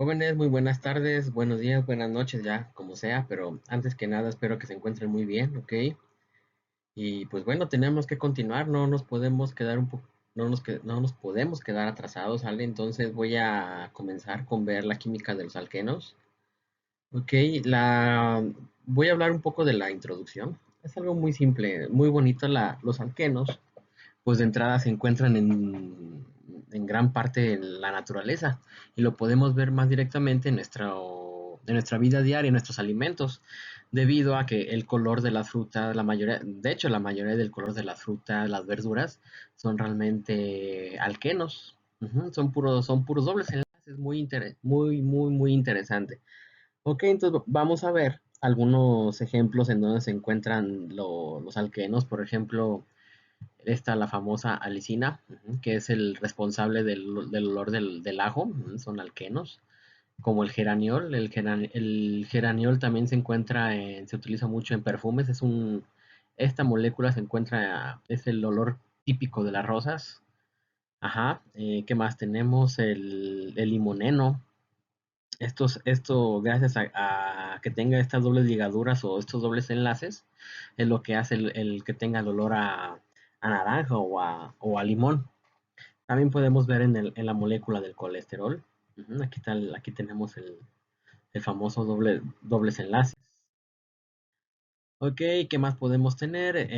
Jóvenes, muy buenas tardes, buenos días, buenas noches, ya como sea, pero antes que nada espero que se encuentren muy bien, ¿ok? Y pues bueno, tenemos que continuar, no nos podemos quedar un poco, no nos podemos quedar atrasados, ¿vale? Entonces voy a comenzar con ver la química de los alquenos, ¿ok? Voy a hablar un poco de la introducción. Es algo muy simple, muy bonito los alquenos pues de entrada se encuentran en gran parte en la naturaleza y lo podemos ver más directamente en nuestra vida diaria, en nuestros alimentos, debido a que el color de las frutas, de hecho la mayoría del color de las frutas, las verduras, son realmente alquenos. Ujú, son puros dobles enlaces, muy interesante. Ok, entonces vamos a ver algunos ejemplos en donde se encuentran los alquenos, por ejemplo, está la famosa alicina, que es el responsable del olor del ajo, son alquenos, como el geraniol. El geraniol también se utiliza mucho en perfumes, esta molécula se encuentra, es el olor típico de las rosas. Ajá, ¿qué más tenemos? El limoneno. Esto gracias a que tenga estas dobles ligaduras o estos dobles enlaces, es lo que hace el que tenga el olor a naranja o a limón. También podemos ver en la molécula del colesterol. Ujú, aquí tenemos el famoso dobles enlaces. Ok, ¿qué más podemos tener?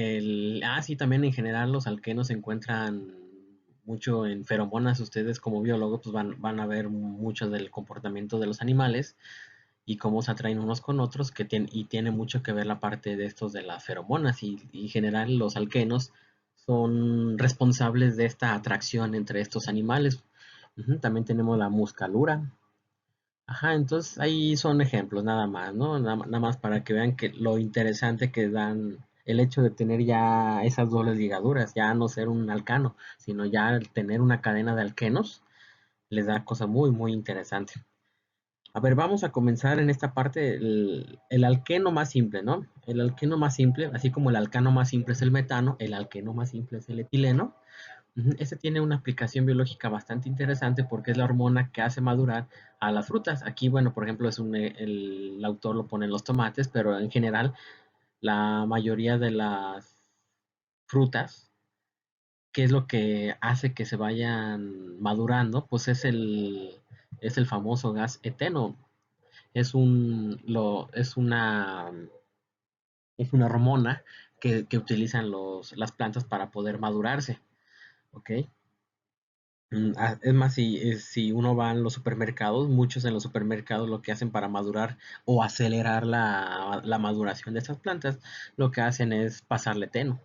Sí, también en general los alquenos se encuentran mucho en feromonas. Ustedes como biólogos pues van a ver mucho del comportamiento de los animales y cómo se atraen unos con otros, y tiene mucho que ver la parte de estos de las feromonas y en general los alquenos son responsables de esta atracción entre estos animales. Ujú, también tenemos la muscalura. Ajá, entonces ahí son ejemplos nada más, ¿no? Nada más para que vean que lo interesante que dan el hecho de tener ya esas dobles ligaduras, ya no ser un alcano, sino ya el tener una cadena de alquenos, les da cosa muy interesante. A ver, vamos a comenzar en esta parte, el alqueno más simple, ¿no? El alqueno más simple, así como el alcano más simple es el metano, el alqueno más simple es el etileno. Ujú, este tiene una aplicación biológica bastante interesante porque es la hormona que hace madurar a las frutas. Aquí, bueno, por ejemplo, el autor lo pone en los tomates, pero en general la mayoría de las frutas, ¿qué es lo que hace que se vayan madurando? Pues es el famoso gas eteno. Es una hormona que utilizan las plantas para poder madurarse, ¿ok? Es más, si uno va a los supermercados, muchos en los supermercados lo que hacen para madurar o acelerar la maduración de esas plantas, lo que hacen es pasarle teno.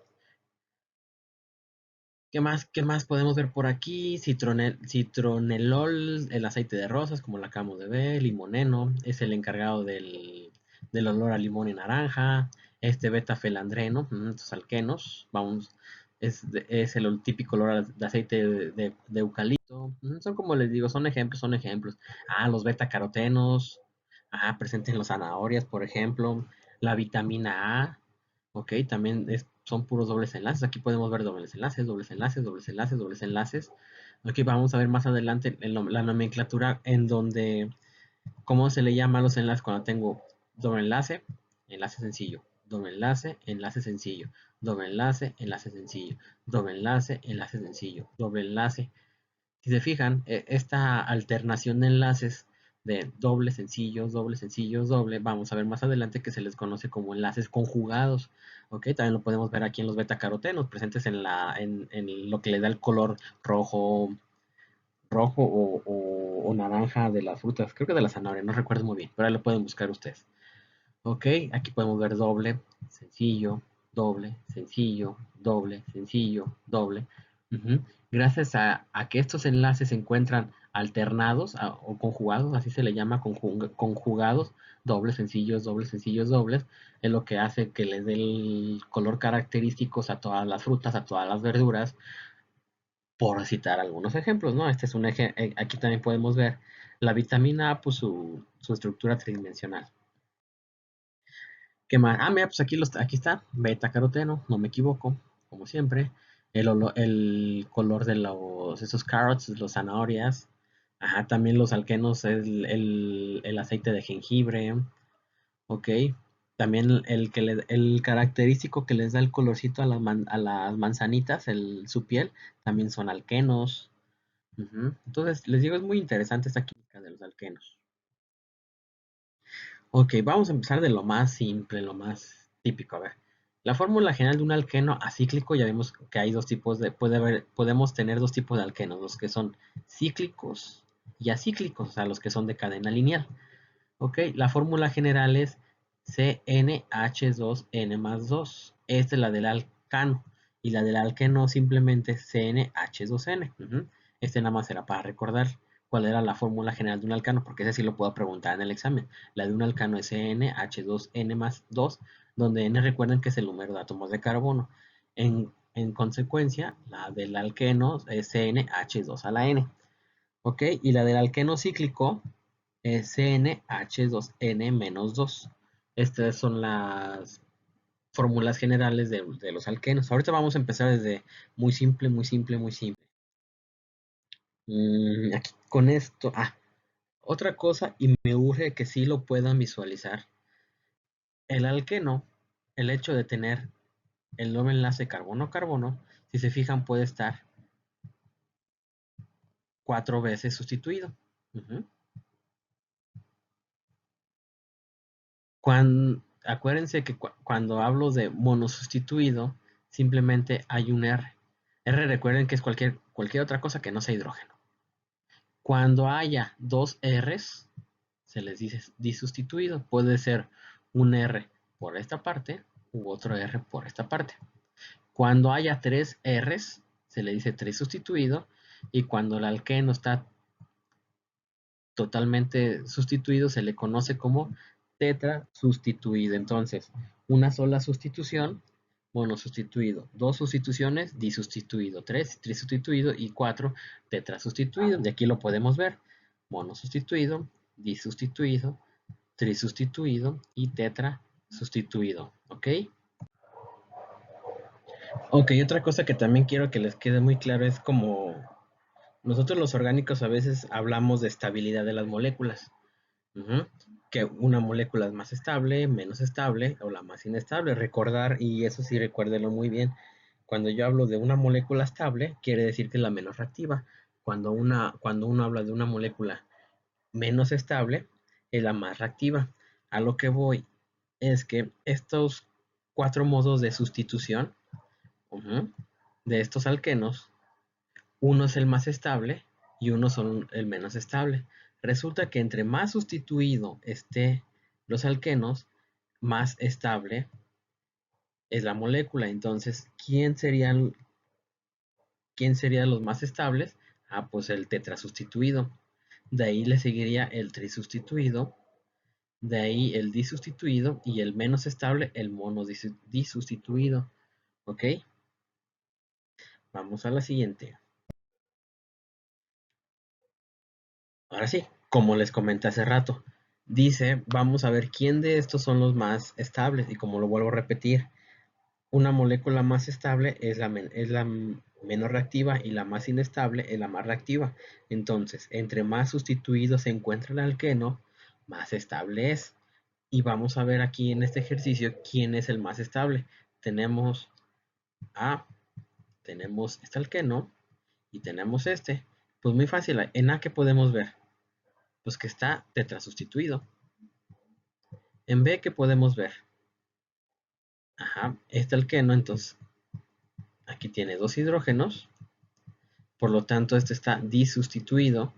Qué más podemos ver por aquí? Citronelol, el aceite de rosas, como lo acabamos de ver. Limoneno, es el encargado del olor a limón y naranja. Este betafelandreno, estos alquenos, es el típico olor de aceite de eucalipto. Son como les digo, son ejemplos. Los betacarotenos, presentes en las zanahorias, por ejemplo. La vitamina A, ok, también son puros dobles enlaces. Aquí podemos ver dobles enlaces, dobles enlaces, dobles enlaces, dobles enlaces. Aquí vamos a ver más adelante la nomenclatura en donde, cómo se le llama a los enlaces cuando tengo doble enlace, enlace sencillo, doble enlace, enlace sencillo, doble enlace, enlace sencillo, doble enlace, enlace sencillo, doble enlace. Si se fijan, esta alternación de enlaces de doble, sencillos, doble, vamos a ver más adelante que se les conoce como enlaces conjugados. ¿Ok? También lo podemos ver aquí en los betacarotenos presentes en lo que le da el color rojo o naranja de las frutas. Creo que de la zanahoria, no recuerdo muy bien, pero ahí lo pueden buscar ustedes. Ok, aquí podemos ver doble, sencillo, doble, sencillo, doble. Ujú. Gracias a que estos enlaces se encuentran alternados o conjugados, así se le llama conjugados, dobles, sencillos, dobles, es lo que hace que les dé el color característicos a todas las frutas, a todas las verduras, por citar algunos ejemplos, ¿no? Este es aquí también podemos ver la vitamina A, pues su estructura tridimensional. ¿Qué más? Mira, pues aquí está, beta caroteno, no me equivoco, como siempre. El color de esos carrots, los zanahorias. Ajá, también los alquenos es el aceite de jengibre, ok. También el característico que les da el colorcito a a las manzanitas, su piel, también son alquenos. Ujú. Entonces, les digo, es muy interesante esta química de los alquenos. Ok, vamos a empezar de lo más simple, lo más típico. A ver, la fórmula general de un alqueno acíclico, ya vimos que hay dos tipos podemos tener dos tipos de alquenos, los que son cíclicos y acíclicos, o sea, los que son de cadena lineal. Ok, la fórmula general es CnH2n más 2. Esta es la del alcano. Y la del alqueno simplemente es CnH2n. Este nada más era para recordar cuál era la fórmula general de un alcano, porque ese sí lo puedo preguntar en el examen. La de un alcano es CnH2n más 2, donde n recuerden que es el número de átomos de carbono. En consecuencia, la del alqueno es CnH2 a la n. ¿Ok? Y la del alqueno cíclico es CnH2n menos 2. Estas son las fórmulas generales de los alquenos. Ahorita vamos a empezar desde muy simple, muy simple, muy simple. Aquí con esto. Otra cosa, y me urge que sí lo puedan visualizar. El alqueno, el hecho de tener el doble enlace carbono-carbono, si se fijan, puede estar 4 veces sustituido. Ujú. Acuérdense que cuando hablo de monosustituido, simplemente hay un R. R recuerden que es cualquier otra cosa que no sea hidrógeno. Cuando haya dos Rs, se les dice disustituido. Puede ser un R por esta parte u otro R por esta parte. Cuando haya tres Rs, se le dice trisustituido. Y cuando el alqueno está totalmente sustituido, se le conoce como tetra sustituido. Entonces, una sola sustitución, monosustituido. Dos sustituciones, disustituido. Tres, trisustituido. Y cuatro, tetrasustituido. De aquí lo podemos ver. Monosustituido, disustituido, trisustituido y tetrasustituido. ¿Ok? Ok, otra cosa que también quiero que les quede muy claro es como nosotros los orgánicos a veces hablamos de estabilidad de las moléculas. Ujú. Que una molécula es más estable, menos estable o la más inestable. Recordar, y eso sí recuérdelo muy bien, cuando yo hablo de una molécula estable, quiere decir que es la menos reactiva. Cuando uno habla de una molécula menos estable, es la más reactiva. A lo que voy es que estos cuatro modos de sustitución, ujú, de estos alquenos, uno es el más estable y uno son el menos estable. Resulta que entre más sustituido esté los alquenos, más estable es la molécula. Entonces, quién serían los más estables? Pues el tetrasustituido. De ahí le seguiría el trisustituido, de ahí el disustituido y el menos estable, el monodisustituido. ¿Ok? Vamos a la siguiente. Ahora sí, como les comenté hace rato, dice, vamos a ver quién de estos son los más estables. Y como lo vuelvo a repetir, una molécula más estable es la menos reactiva y la más inestable es la más reactiva. Entonces, entre más sustituido se encuentra el alqueno, más estable es. Y vamos a ver aquí en este ejercicio quién es el más estable. Tenemos A, tenemos este alqueno y tenemos este. Pues muy fácil, en A, ¿qué podemos ver? Pues que está tetrasustituido. En B, ¿qué podemos ver? Ajá, este alqueno, entonces aquí tiene dos hidrógenos, por lo tanto este está disustituido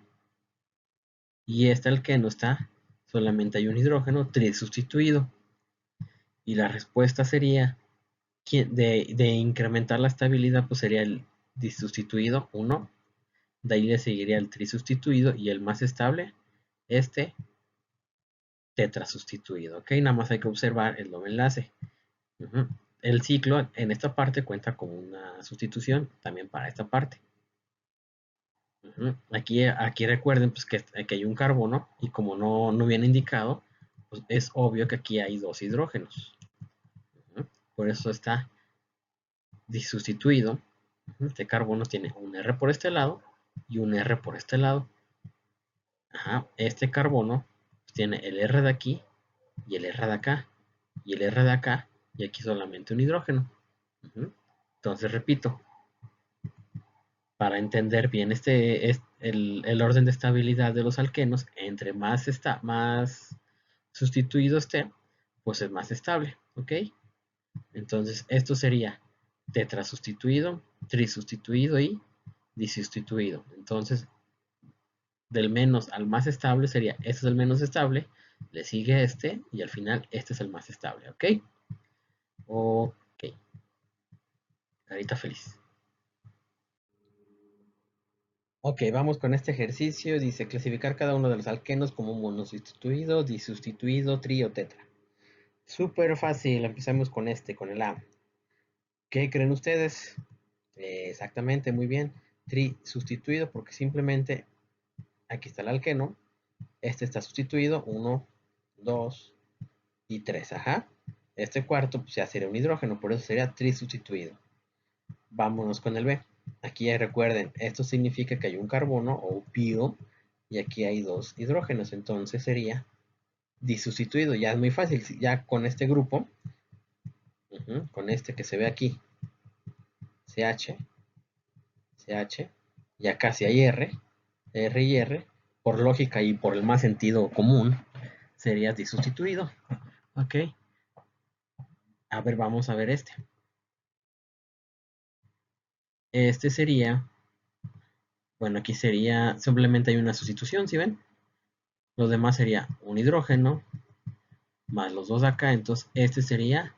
y este alqueno está, solamente hay un hidrógeno trisustituido. Y la respuesta sería, de incrementar la estabilidad, pues sería el disustituido 1, de ahí le seguiría el trisustituido y el más estable, este tetrasustituido. Ok, nada más hay que observar el doble enlace. Ujú. El ciclo en esta parte cuenta con una sustitución también para esta parte. Ujú. Aquí recuerden pues, que hay un carbono y como no viene indicado, pues es obvio que aquí hay dos hidrógenos. Ujú. Por eso está disustituido. Ujú. Este carbono tiene un R por este lado y un R por este lado. Ajá, este carbono tiene el R de aquí y el R de acá y el R de acá y aquí solamente un hidrógeno. Ujú. Entonces repito, para entender bien el orden de estabilidad de los alquenos, entre más sustituido esté, pues es más estable, ¿ok? Entonces esto sería tetrasustituido, trisustituido y disustituido. Entonces, del menos al más estable sería, este es el menos estable, le sigue este y al final este es el más estable, ¿ok? Ok, carita feliz. Ok, vamos con este ejercicio. Dice clasificar cada uno de los alquenos como monosustituido, disustituido, tri o tetra. Súper fácil, empezamos con con el A. ¿Qué creen ustedes? Exactamente, muy bien. Tri sustituido porque simplemente aquí está el alqueno. Este está sustituido, uno, 2 y 3. Ajá. Este cuarto pues, ya sería un hidrógeno, por eso sería tri sustituido. Vámonos con el B. Aquí ya recuerden, esto significa que hay un carbono o pio y aquí hay dos hidrógenos, entonces sería disustituido. Ya es muy fácil, ya con este grupo, con este que se ve aquí, CH, CH, y acá si hay R y R, por lógica y por el más sentido común, sería disustituido. Ok, a ver, vamos a ver este. Este sería, bueno, aquí sería, simplemente hay una sustitución, ¿sí ven? Los demás sería un hidrógeno más los dos acá, entonces este sería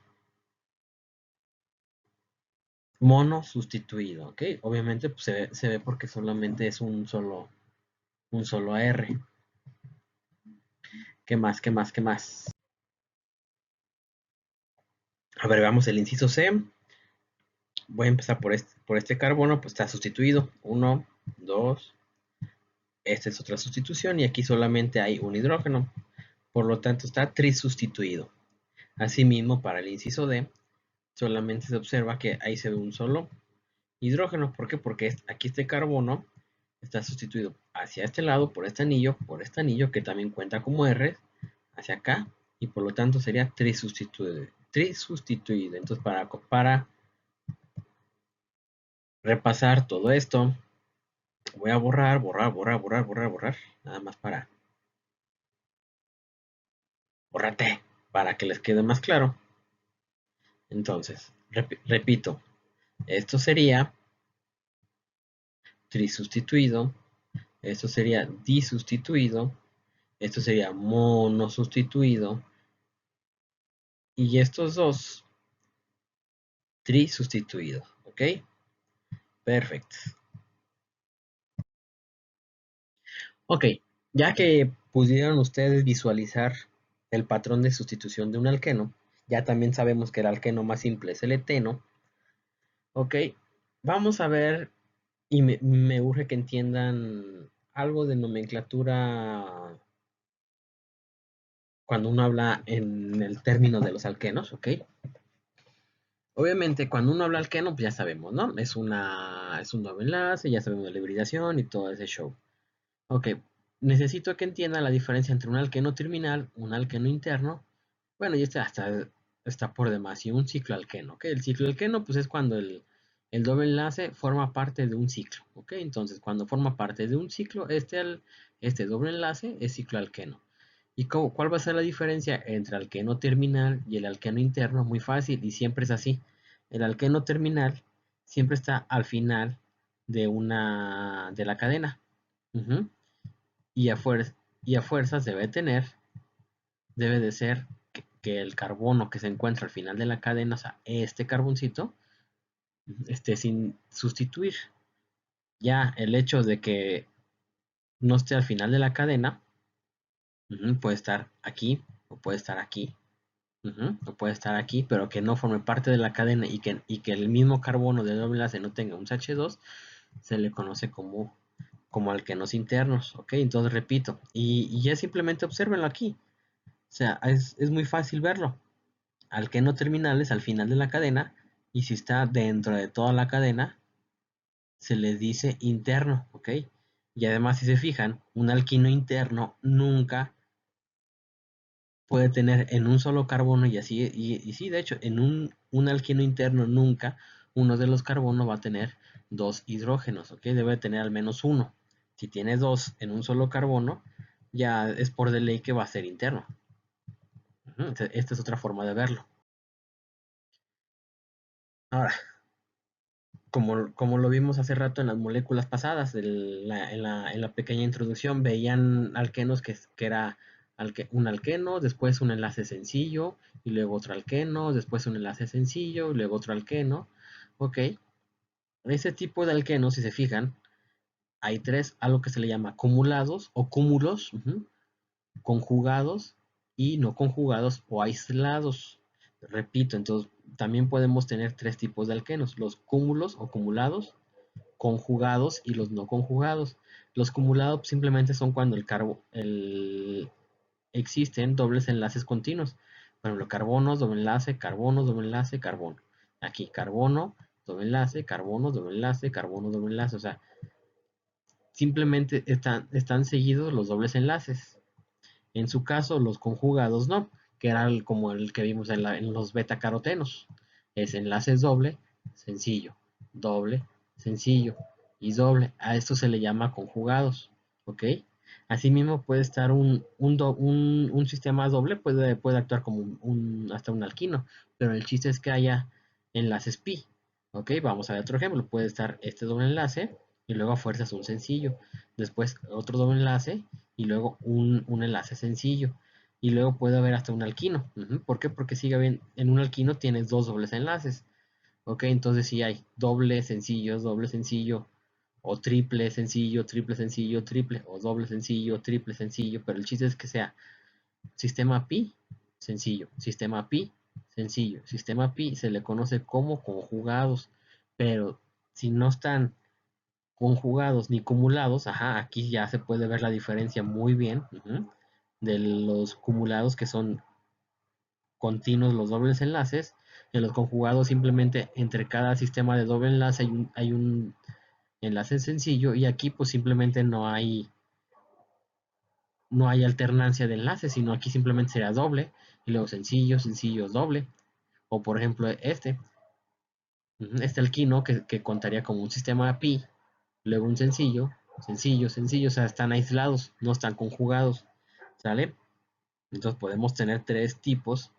mono sustituido, ¿ok? Obviamente pues, se ve porque solamente es un solo R. ¿Qué más? ¿Qué más? ¿Qué más? A ver, veamos el inciso C. Voy a empezar por este carbono, pues está sustituido. Uno, dos. Esta es otra sustitución y aquí solamente hay un hidrógeno. Por lo tanto está trisustituido. Asimismo, para el inciso D, solamente se observa que ahí se ve un solo hidrógeno. ¿Por qué? Porque aquí este carbono está sustituido hacia este lado por este anillo que también cuenta como R, hacia acá, y por lo tanto sería trisustituido. Trisustituido. Entonces, para repasar todo esto, voy a borrar, nada más para borrarte, para que les quede más claro. Entonces, repito, esto sería trisustituido, esto sería disustituido, esto sería monosustituido, y estos dos trisustituido, ¿ok? Perfecto. Ok, ya que pudieron ustedes visualizar el patrón de sustitución de un alqueno, ya también sabemos que el alqueno más simple es el eteno, ok, vamos a ver, y me urge que entiendan algo de nomenclatura cuando uno habla en el término de los alquenos, ok. Obviamente, cuando uno habla alqueno, pues ya sabemos, ¿no? Es un doble enlace, ya sabemos de la hibridación y todo ese show. Ok, necesito que entienda la diferencia entre un alqueno terminal, un alqueno interno, bueno, y este hasta está por demás, y un ciclo alqueno, ¿ok? El ciclo alqueno, pues es cuando el doble enlace forma parte de un ciclo, ¿ok? Entonces, cuando forma parte de un ciclo, este doble enlace es ciclo alqueno. ¿Y cuál va a ser la diferencia entre alqueno terminal y el alqueno interno? Muy fácil, y siempre es así. El alqueno terminal siempre está al final de la cadena. Ujú. Y y a fuerzas debe de ser que el carbono que se encuentra al final de la cadena, o sea, este carboncito, esté sin sustituir. Ya el hecho de que no esté al final de la cadena, puede estar aquí o puede estar aquí, o puede estar aquí, pero que no forme parte de la cadena y que el mismo carbono de doble enlace no tenga un CH2, se le conoce como alquenos internos, ¿ok? Entonces repito, y ya simplemente obsérvenlo aquí. O sea, es muy fácil verlo. Alqueno terminal es al final de la cadena y si está dentro de toda la cadena, se le dice interno, ¿ok? Y además, si se fijan, un alquino interno nunca puede tener en un solo carbono y así, y sí, de hecho, en un alquino interno nunca uno de los carbonos va a tener dos hidrógenos, ¿ok? Debe tener al menos uno. Si tiene dos en un solo carbono, ya es por de ley que va a ser interno. Esta es otra forma de verlo. Ahora, como lo vimos hace rato en las moléculas pasadas, en la pequeña introducción, veían alquenos que era un alqueno, después un enlace sencillo, y luego otro alqueno, después un enlace sencillo, y luego otro alqueno. Ok, ese tipo de alquenos, si se fijan, hay tres, algo que se le llama cumulados o cúmulos, conjugados y no conjugados o aislados. Repito, entonces también podemos tener tres tipos de alquenos, los cúmulos o cumulados, conjugados y los no conjugados. Los cumulados simplemente son cuando existen dobles enlaces continuos. Por ejemplo, carbono, doble enlace, carbono. Aquí, carbono, doble enlace, carbono, doble enlace, carbono, doble enlace. O sea, simplemente están seguidos los dobles enlaces. En su caso, los conjugados no, que era como el que vimos en los beta-carotenos. Es enlaces doble, sencillo, doble, sencillo y doble. A esto se le llama conjugados, ¿ok? Asimismo puede estar un sistema doble, puede actuar como hasta un alquino, pero el chiste es que haya enlaces pi, ¿ok? Vamos a ver otro ejemplo. Puede estar este doble enlace y luego a fuerzas un sencillo. Después otro doble enlace y luego un enlace sencillo. Y luego puede haber hasta un alquino. ¿Por qué? Porque sigue bien, en un alquino tienes dos dobles enlaces. Ok, entonces si hay doble sencillo, o triple sencillo, triple, o doble sencillo, triple sencillo, pero el chiste es que sea sistema pi, sencillo, sistema pi, sencillo, sistema pi se le conoce como conjugados, pero si no están conjugados ni cumulados, ajá, aquí ya se puede ver la diferencia muy bien, de los cumulados que son continuos los dobles enlaces, de los conjugados simplemente entre cada sistema de doble enlace hay un enlace sencillo y aquí pues simplemente no hay alternancia de enlaces, sino aquí simplemente sería doble y luego sencillo, sencillo, doble. O por ejemplo este alquino que contaría como un sistema pi, luego un sencillo, sencillo, sencillo, o sea, están aislados, no están conjugados, ¿sale? Entonces podemos tener tres tipos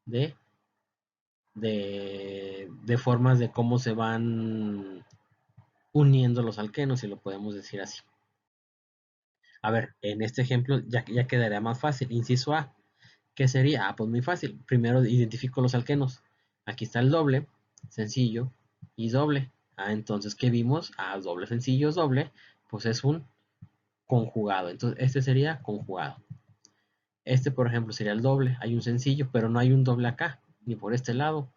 de, de formas de cómo se van uniendo los alquenos, si lo podemos decir así. A ver, en este ejemplo ya quedaría más fácil. Inciso A, ¿qué sería? Ah, pues muy fácil. Primero identifico los alquenos. Aquí está el doble, sencillo y doble. Ah, entonces, ¿qué vimos? Ah, doble, sencillo, doble, pues es un conjugado. Entonces, este sería conjugado. Este, por ejemplo, sería el doble. Hay un sencillo, pero no hay un doble acá, ni por este lado.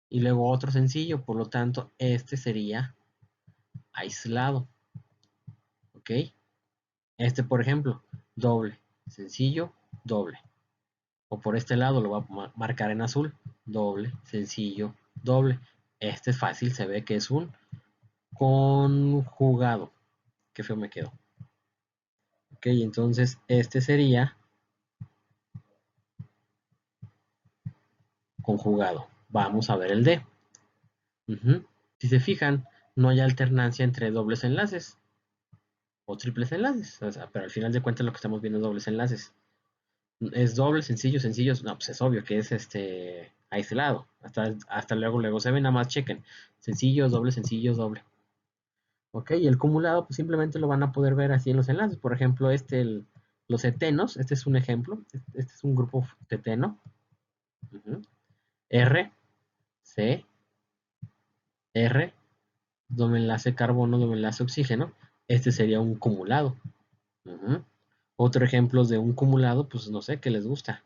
Y luego otro sencillo, por lo tanto, este sería aislado. ¿Ok? Este, por ejemplo, doble, sencillo, doble. O por este lado lo voy a marcar en azul. Doble, sencillo, doble. Este es fácil, se ve que es un conjugado. Qué feo me quedó. Ok, entonces este sería conjugado. Vamos a ver el D. Si se fijan, no hay alternancia entre dobles enlaces o triples enlaces. O sea, pero al final de cuentas lo que estamos viendo es dobles enlaces. Es doble, sencillo, sencillo. No, pues es obvio que es aislado. Hasta luego, luego se ve, nada más chequen. Sencillo, doble, sencillo, doble. Ok, y el cumulado pues simplemente lo van a poder ver así en los enlaces. Por ejemplo, los etenos, este es un ejemplo. Este es un grupo teteno. R, C, R, doble enlace carbono, doble enlace oxígeno. Este sería un cumulado. Ujú. Otro ejemplo de un cumulado, pues no sé qué les gusta.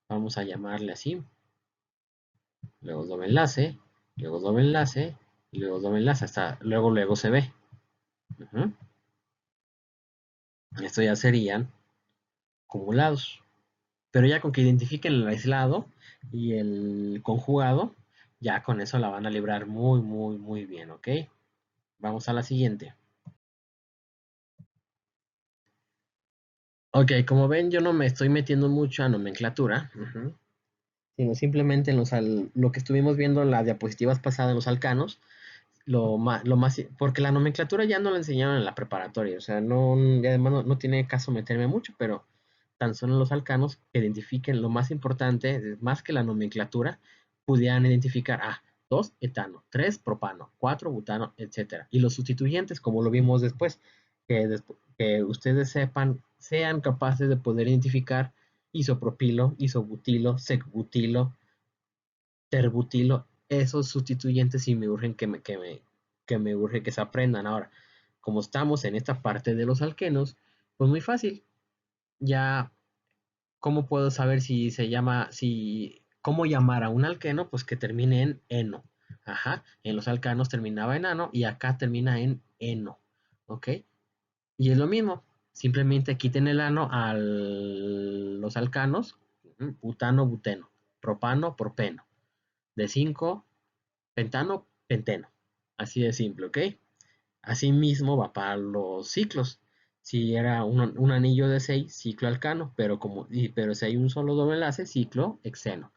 Vamos a llamarle así. Luego doble enlace, luego doble enlace, y luego doble enlace. Hasta luego, luego se ve. Ujú. Esto ya serían cumulados. Pero ya con que identifiquen el aislado y el conjugado, ya con eso la van a librar muy, muy, muy bien, ¿ok? Vamos a la siguiente. Ok, como ven, yo no me estoy metiendo mucho a nomenclatura, sino simplemente lo que estuvimos viendo en las diapositivas pasadas en los alcanos, porque la nomenclatura ya no la enseñaron en la preparatoria, o sea, no, y además no tiene caso meterme mucho, pero tan solo los alcanos que identifiquen lo más importante, más que la nomenclatura, pudieran identificar, 2 etano, 3 propano, 4 butano, etcétera. Y los sustituyentes, como lo vimos después, que ustedes sean capaces de poder identificar isopropilo, isobutilo, secbutilo, terbutilo, esos sustituyentes sí me urgen que me urge que se aprendan. Ahora, como estamos en esta parte de los alquenos, pues muy fácil. Ya, ¿cómo puedo saber cómo llamar a un alqueno? Pues que termine en eno. Ajá, en los alcanos terminaba en ano y acá termina en eno. ¿Ok? Y es lo mismo, simplemente quiten el ano a los alcanos, butano, buteno, propano, propeno, de 5 pentano, penteno. Así de simple, ¿ok? Así mismo va para los ciclos. Si era un anillo de 6, ciclo alcano, pero si hay un solo doble enlace, ciclo hexeno.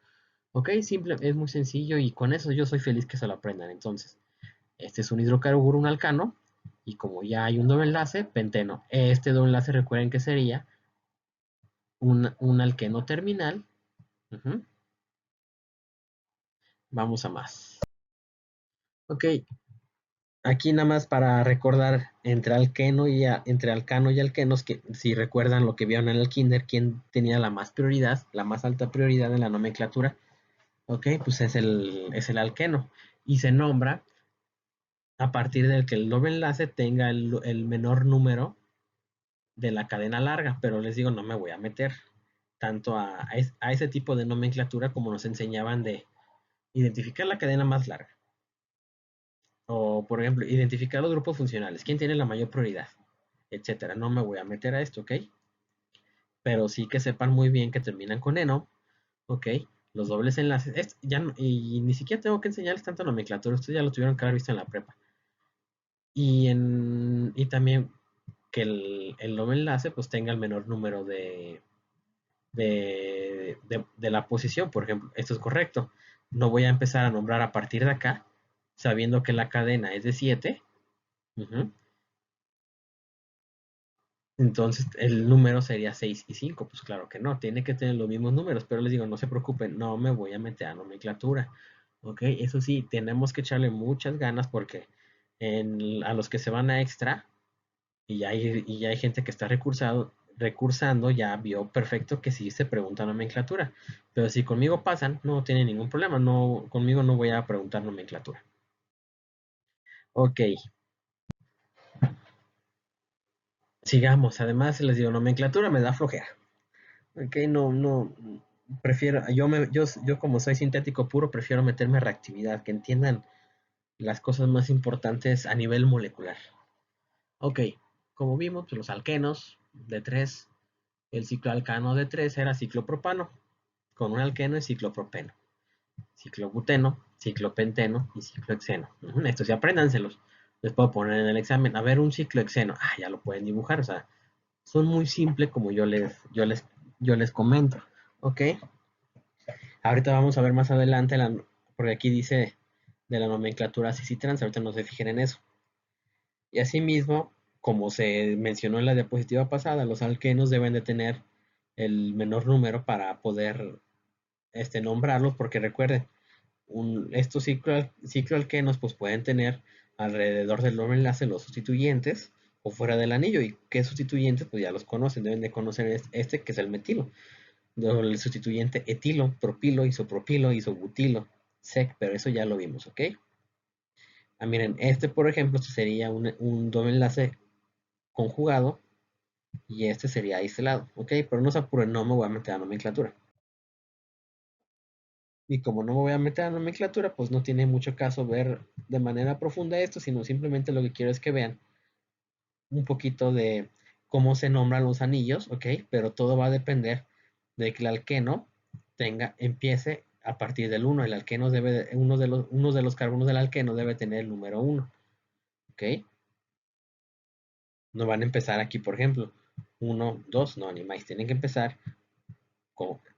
¿Ok? Simple, es muy sencillo y con eso yo soy feliz que se lo aprendan. Entonces, este es un hidrocarburo, un alcano, y como ya hay un doble enlace, penteno. Este doble enlace recuerden que sería un alqueno terminal. Ujú. Vamos a más. Ok, aquí nada más para recordar entre alcano y alquenos, que si recuerdan lo que vieron en el kinder, quién tenía la más prioridad, la más alta prioridad en la nomenclatura, ok, pues es el alqueno. Y se nombra a partir del que el doble enlace tenga el menor número de la cadena larga, pero les digo, no me voy a meter tanto a ese tipo de nomenclatura como nos enseñaban de identificar la cadena más larga. O, por ejemplo, identificar los grupos funcionales. ¿Quién tiene la mayor prioridad? Etcétera. No me voy a meter a esto, ¿ok? Pero sí que sepan muy bien que terminan con eno, ¿ok? Los dobles enlaces. Y ni siquiera tengo que enseñarles tanto nomenclatura. Ustedes ya lo tuvieron que haber visto en la prepa. Y también que el doble enlace pues tenga el menor número de la posición. Por ejemplo, esto es correcto. No voy a empezar a nombrar a partir de acá, sabiendo que la cadena es de 7. Entonces el número sería 6 y 5. Pues claro que no, tiene que tener los mismos números, pero les digo, no se preocupen, no me voy a meter a nomenclatura. Ok, eso sí, tenemos que echarle muchas ganas porque a los que se van a extra y ya hay gente que está recursando, ya vio perfecto que sí se pregunta nomenclatura. Pero si conmigo pasan, no tiene ningún problema, no, conmigo no voy a preguntar nomenclatura. Ok, sigamos. Además, les digo, nomenclatura me da flojera. Ok, no, no, prefiero, yo como soy sintético puro, prefiero meterme a reactividad, que entiendan las cosas más importantes a nivel molecular. Ok, como vimos, pues los alquenos de 3, el cicloalcano de 3 era ciclopropano, con un alqueno y ciclopropeno, ciclobuteno, ciclopenteno y ciclohexeno. Estos sí apréndanselos. Les puedo poner en el examen, a ver un ciclohexeno, ya lo pueden dibujar, o sea, son muy simples como yo les comento. Ok, ahorita vamos a ver más adelante, porque aquí dice de la nomenclatura cis y trans, ahorita no se fijen en eso. Y asimismo, como se mencionó en la diapositiva pasada, los alquenos deben de tener el menor número para poder nombrarlos, porque recuerden, estos cicloalquenos pues pueden tener alrededor del doble enlace los sustituyentes o fuera del anillo. ¿Y qué sustituyentes? Pues ya los conocen, deben de conocer este que es el metilo. El sustituyente etilo, propilo, isopropilo, isobutilo, sec, pero eso ya lo vimos, ¿ok? Miren, por ejemplo, este sería un doble enlace conjugado y este sería aislado, ¿ok? Pero no se apuren, no me voy a meter a nomenclatura. Y como no me voy a meter a nomenclatura, pues no tiene mucho caso ver de manera profunda esto, sino simplemente lo que quiero es que vean un poquito de cómo se nombran los anillos, ¿ok? Pero todo va a depender de que el alqueno empiece a partir del 1. El alqueno uno de los carbonos del alqueno debe tener el número 1, ¿ok? No van a empezar aquí, por ejemplo. 1, 2, no, ni más. Tienen que empezar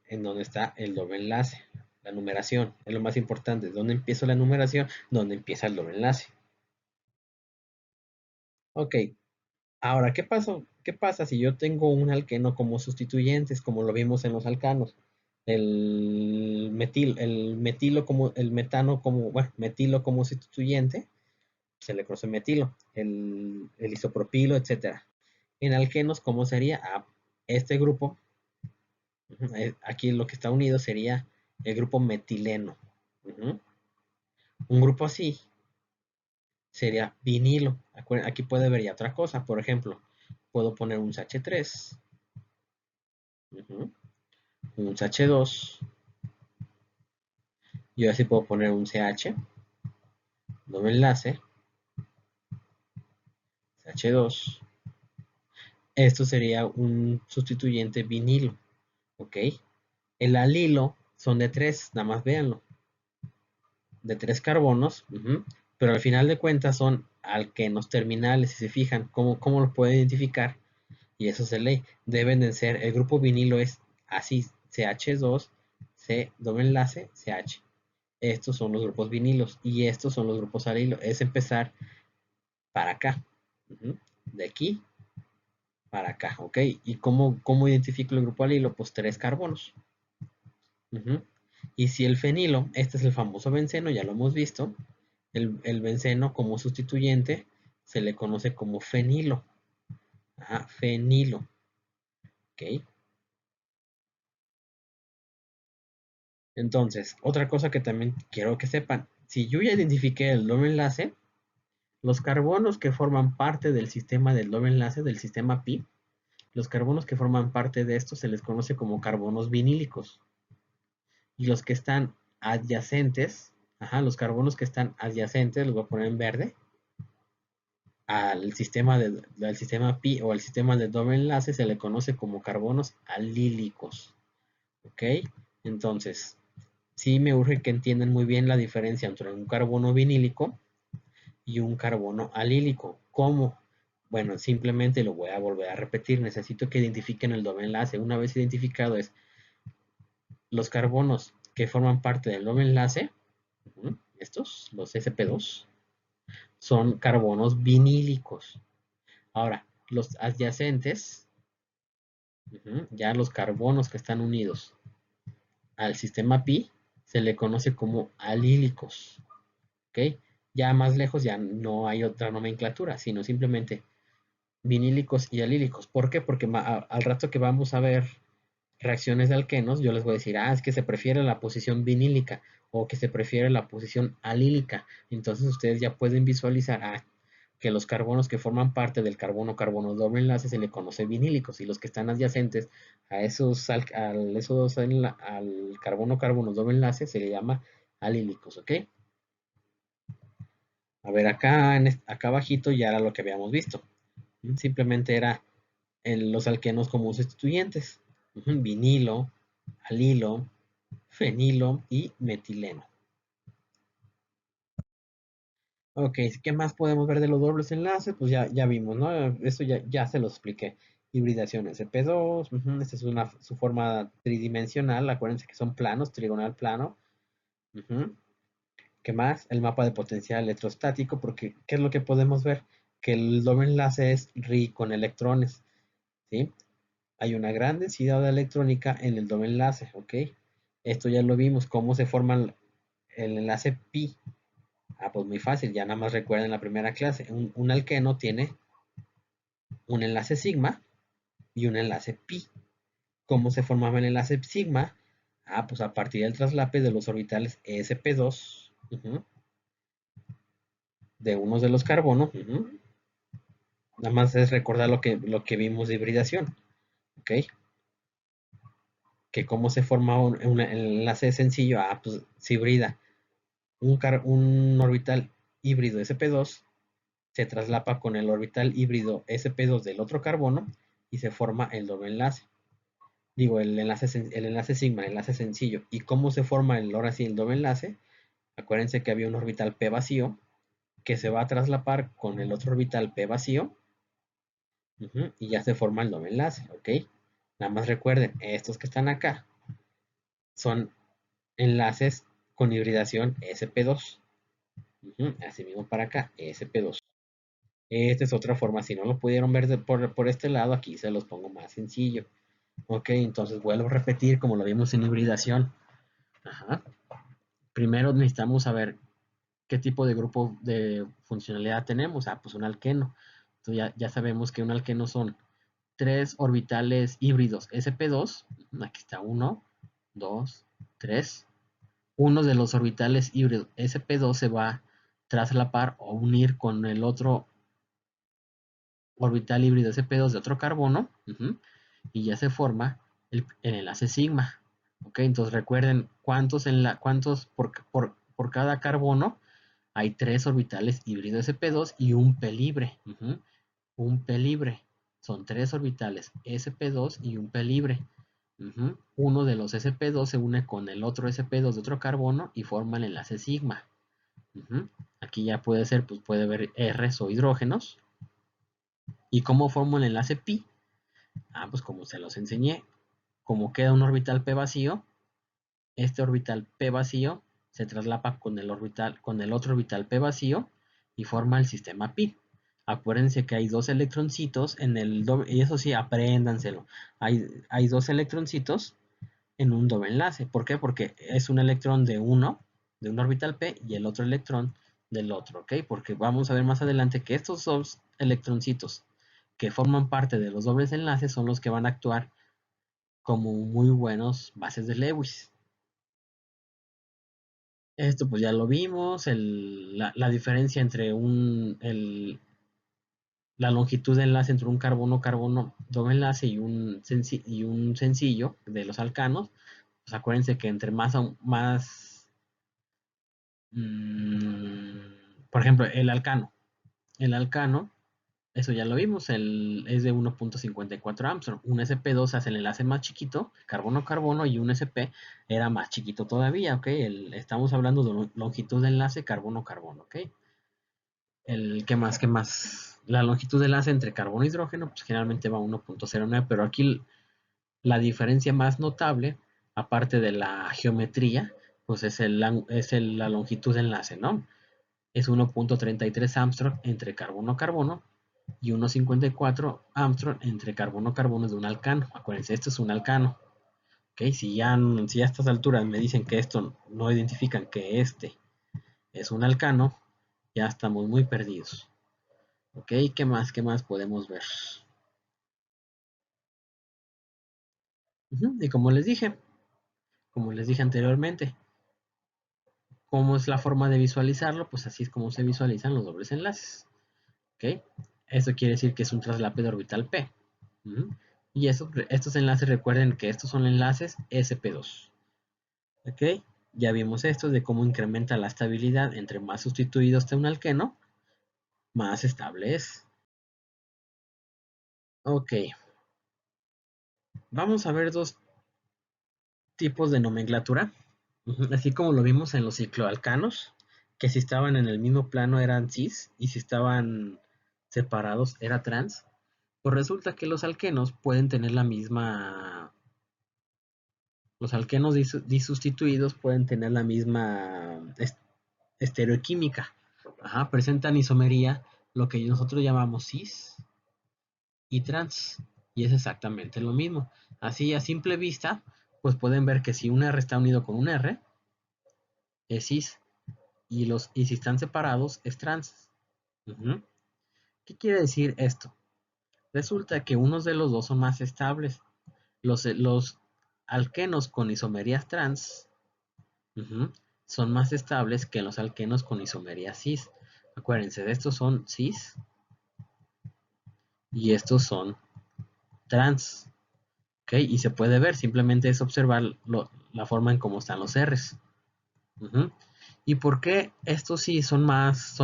en donde está el doble enlace. La numeración es lo más importante. ¿Dónde empieza la numeración? ¿Dónde empieza el doble enlace? Ok, ahora, ¿qué pasa si yo tengo un alqueno como sustituyentes, como lo vimos en los alcanos? El metilo como, el metano como, bueno, metilo como sustituyente, se le conoce metilo, el isopropilo, etcétera. En alquenos, ¿cómo sería? Ah, este grupo, aquí lo que está unido sería el grupo metileno. Ujú. Un grupo así sería vinilo. Aquí puede haber ya otra cosa. Por ejemplo, puedo poner un CH3, un CH2, yo así puedo poner un CH, doble enlace, CH2. Esto sería un sustituyente vinilo, ¿ok? El alilo son de tres, nada más véanlo, de tres carbonos, pero al final de cuentas son alquenos terminales, si se fijan, ¿cómo lo pueden identificar? Y eso es de ley, deben de ser, el grupo vinilo es así, CH2, C, doble enlace, CH. Estos son los grupos vinilos y estos son los grupos alilo. Es empezar para acá, de aquí para acá, ¿ok? ¿Y cómo identifico el grupo alilo? Pues tres carbonos. Y si el fenilo, este es el famoso benceno, ya lo hemos visto, el benceno como sustituyente se le conoce como fenilo. Ajá, fenilo, ¿ok? Entonces, otra cosa que también quiero que sepan, si yo ya identifiqué el doble enlace, los carbonos que forman parte del sistema del doble enlace, del sistema pi, los carbonos que forman parte de esto se les conoce como carbonos vinílicos. Y los que están adyacentes, los carbonos que están adyacentes, los voy a poner en verde, al sistema pi o al sistema de doble enlace se le conoce como carbonos alílicos. ¿Ok? Entonces, sí me urge que entiendan muy bien la diferencia entre un carbono vinílico y un carbono alílico. ¿Cómo? Bueno, simplemente lo voy a volver a repetir. Necesito que identifiquen el doble enlace. Una vez identificado es los carbonos que forman parte del doble enlace, estos, los sp2, son carbonos vinílicos. Ahora, los adyacentes, ya los carbonos que están unidos al sistema pi, se le conoce como alílicos. ¿Ok? Ya más lejos ya no hay otra nomenclatura, sino simplemente vinílicos y alílicos. ¿Por qué? Porque al rato que vamos a ver reacciones de alquenos, yo les voy a decir, es que se prefiere la posición vinílica o que se prefiere la posición alílica. Entonces ustedes ya pueden visualizar que los carbonos que forman parte del carbono-carbono doble enlace se le conoce vinílicos y los que están adyacentes a al carbono-carbono doble enlace se le llama alílicos, ¿ok? A ver, acá abajito ya era lo que habíamos visto. Simplemente era en los alquenos como sustituyentes. Vinilo, alilo, fenilo y metileno. Ok, ¿qué más podemos ver de los dobles enlaces? Pues ya vimos, ¿no? Eso ya se lo expliqué. Hibridación sp2, esta es su forma tridimensional, acuérdense que son planos, trigonal plano. ¿Qué más? El mapa de potencial electrostático, porque ¿qué es lo que podemos ver? Que el doble enlace es rico en electrones, ¿sí? Hay una gran densidad electrónica en el doble enlace, ¿ok? Esto ya lo vimos, cómo se forma el enlace pi. Pues muy fácil, ya nada más recuerden la primera clase. Un alqueno tiene un enlace sigma y un enlace pi. ¿Cómo se formaba el enlace sigma? Pues a partir del traslape de los orbitales sp2 de unos de los carbonos. Nada más es recordar lo que vimos de hibridación. ¿Ok? Que cómo se forma un enlace sencillo. Pues se hibrida un orbital híbrido sp2 se traslapa con el orbital híbrido sp2 del otro carbono y se forma el doble enlace. Digo, el enlace sigma, el enlace sencillo. ¿Y cómo se forma ahora sí el doble enlace? Acuérdense que había un orbital p vacío que se va a traslapar con el otro orbital p vacío Y ya se forma el doble enlace, ¿ok? Nada más recuerden, estos que están acá son enlaces con hibridación sp2. Así mismo para acá, sp2. Esta es otra forma, si no lo pudieron ver por este lado, aquí se los pongo más sencillo. Ok, entonces vuelvo a repetir como lo vimos en hibridación. Ajá. Primero necesitamos saber qué tipo de grupo de funcionalidad tenemos. Ah, pues un alqueno. Entonces ya sabemos que un alqueno son tres orbitales híbridos sp2. Aquí está uno, dos, tres. Uno de los orbitales híbridos sp2 se va a traslapar o unir con el otro orbital híbrido sp2 de otro carbono. Y ya se forma el enlace sigma. Ok, entonces recuerden cuántos por cada carbono hay tres orbitales híbridos sp2 y un p libre. Un p libre. Son tres orbitales sp2 y un p libre. Uno de los sp2 se une con el otro sp2 de otro carbono y forma el enlace sigma. Aquí ya puede ser, pues puede haber Rs o hidrógenos. ¿Y cómo formo el enlace pi? Ah, pues como se los enseñé, como queda un orbital p vacío, este orbital p vacío se traslapa con el otro orbital p vacío y forma el sistema pi. Acuérdense que hay dos electroncitos en el doble, y eso sí, apréndanselo. Hay dos electroncitos en un doble enlace. ¿Por qué? Porque es un electrón de de un orbital p, y el otro electrón del otro, ¿ok? Porque vamos a ver más adelante que estos dos electroncitos que forman parte de los dobles enlaces son los que van a actuar como muy buenos bases de Lewis. Esto pues ya lo vimos, la diferencia entre la longitud de enlace entre un carbono-carbono doble enlace y un sencillo de los alcanos. Pues acuérdense que entre por ejemplo, el alcano, eso ya lo vimos, es de 1.54 Armstrong. Un sp2 hace el enlace más chiquito, carbono-carbono, y un sp era más chiquito todavía, ¿ok? Estamos hablando de longitud de enlace carbono-carbono, ¿ok? ¿Qué más? ¿Qué más? La longitud de enlace entre carbono e hidrógeno, pues generalmente va a 1.09, pero aquí la diferencia más notable, aparte de la geometría, pues la longitud de enlace, ¿no? Es 1.33 Armstrong entre carbono-carbono y 1.54 Armstrong entre carbono-carbono de un alcano. Acuérdense, esto es un alcano. ¿Ok? Si ya a estas alturas me dicen que esto no identifican que este es un alcano, ya estamos muy perdidos. ¿Ok? ¿Qué más? ¿Qué más podemos ver? Y como les dije anteriormente, ¿cómo es la forma de visualizarlo? Pues así es como se visualizan los dobles enlaces. ¿Ok? Eso quiere decir que es un traslape de orbital p. Y estos enlaces, recuerden que estos son enlaces sp2. ¿Ok? Ya vimos esto de cómo incrementa la estabilidad entre más sustituidos esté un alqueno, más estable es. Ok, vamos a ver dos tipos de nomenclatura. Así como lo vimos en los cicloalcanos, que si estaban en el mismo plano eran cis y si estaban separados era trans. Pues resulta que los alquenos pueden tener los alquenos disustituidos pueden tener la misma estereoquímica. Ajá, presentan isomería, lo que nosotros llamamos cis y trans, y es exactamente lo mismo. Así a simple vista, pues pueden ver que si un R está unido con un R, es cis, y si están separados, es trans. Ujú. ¿Qué quiere decir esto? Resulta que unos de los dos son más estables. Los alquenos con isomerías trans, ujú, son más estables que los alquenos con isomería cis. Acuérdense, de estos son cis y estos son trans. ¿Ok? Y se puede ver, simplemente es observar la forma en cómo están los R's. Ujú. ¿Y por qué estos sí son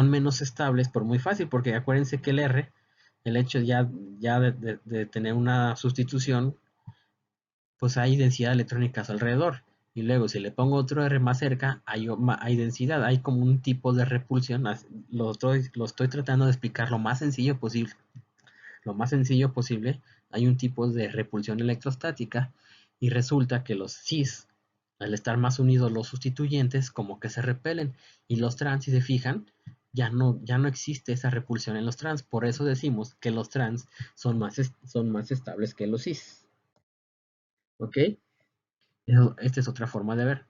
menos estables? Por muy fácil, porque acuérdense que el R, el hecho ya de tener una sustitución, pues hay densidad electrónica a su alrededor. Y luego si le pongo otro R más cerca, hay densidad, hay como un tipo de repulsión. Lo estoy tratando de explicar lo más sencillo posible. lo más sencillo posible, hay un tipo de repulsión electrostática y resulta que los cis, al estar más unidos los sustituyentes, como que se repelen y los trans, si se fijan, ya no existe esa repulsión en los trans. Por eso decimos que los trans son más estables que los cis. ¿Ok? Esta es otra forma de ver.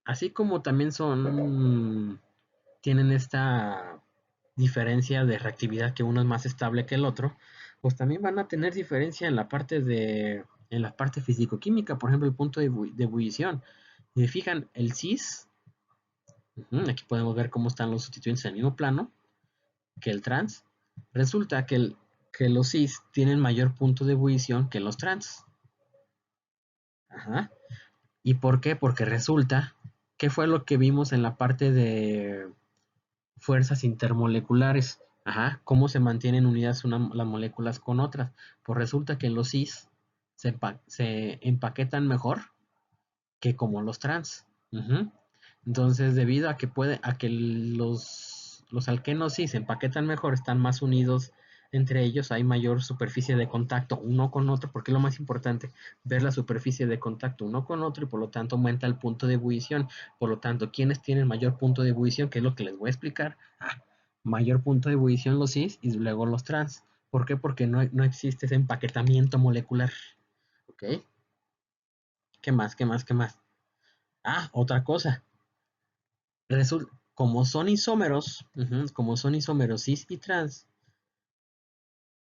Así como también tienen esta diferencia de reactividad que uno es más estable que el otro, pues también van a tener diferencia en la parte físico-química, por ejemplo, el punto de ebullición. Si se fijan, el cis, aquí podemos ver cómo están los sustituyentes en el mismo plano que el trans. Resulta que los cis tienen mayor punto de ebullición que los trans. Ajá. ¿Y por qué? Porque resulta que fue lo que vimos en la parte de fuerzas intermoleculares. Ajá, cómo se mantienen unidas las moléculas con otras. Pues resulta que los cis se empaquetan mejor que como los trans. Ujú. Entonces, debido a que los alquenos cis se empaquetan mejor, están más unidos entre ellos, hay mayor superficie de contacto uno con otro, porque es lo más importante, ver la superficie de contacto uno con otro y por lo tanto aumenta el punto de ebullición. Por lo tanto, ¿quiénes tienen mayor punto de ebullición? Que es lo que les voy a explicar. Mayor punto de ebullición los cis y luego los trans. ¿Por qué? Porque no existe ese empaquetamiento molecular. ¿Ok? ¿Qué más? ¿Qué más? ¿Qué más? Otra cosa. Como son isómeros cis y trans,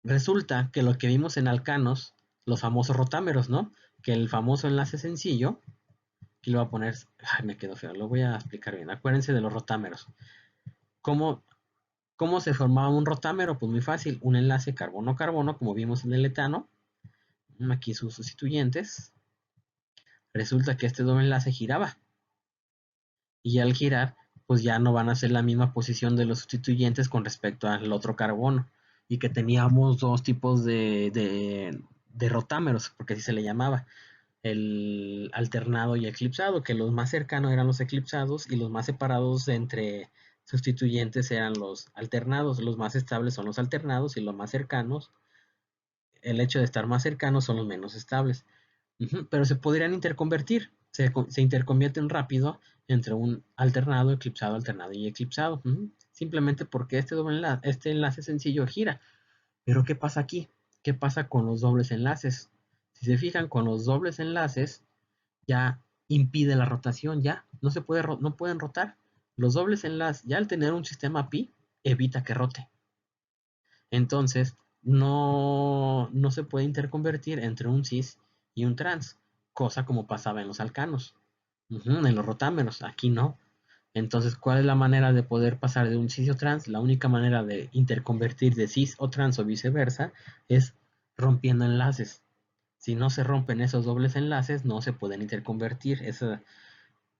resulta que lo que vimos en alcanos, los famosos rotámeros, ¿no? Que el famoso enlace sencillo, aquí lo voy a poner, me quedó feo, lo voy a explicar bien. Acuérdense de los rotámeros. ¿Cómo, cómo se formaba un rotámero? Pues muy fácil, un enlace carbono-carbono, como vimos en el etano, aquí sus sustituyentes. Resulta que este doble enlace giraba, y al girar, pues ya no van a ser la misma posición de los sustituyentes con respecto al otro carbono, y que teníamos dos tipos de rotámeros, porque así se le llamaba, el alternado y eclipsado, que los más cercanos eran los eclipsados y los más separados entre sustituyentes eran los alternados. Los más estables son los alternados y los más cercanos, el hecho de estar más cercanos, son los menos estables. Pero se podrían interconvertir, se interconvierten rápido entre un alternado y eclipsado. Simplemente porque este enlace sencillo gira. Pero ¿qué pasa aquí? ¿Qué pasa con los dobles enlaces? Si se fijan, con los dobles enlaces ya impide la rotación, ya no pueden rotar. Los dobles enlaces, ya al tener un sistema pi, evita que rote. Entonces, no se puede interconvertir entre un cis y un trans, cosa como pasaba en los alcanos, en los rotámeros, aquí no. Entonces, ¿cuál es la manera de poder pasar de un cis o trans? La única manera de interconvertir de cis o trans o viceversa es rompiendo enlaces. Si no se rompen esos dobles enlaces, no se pueden interconvertir. Esa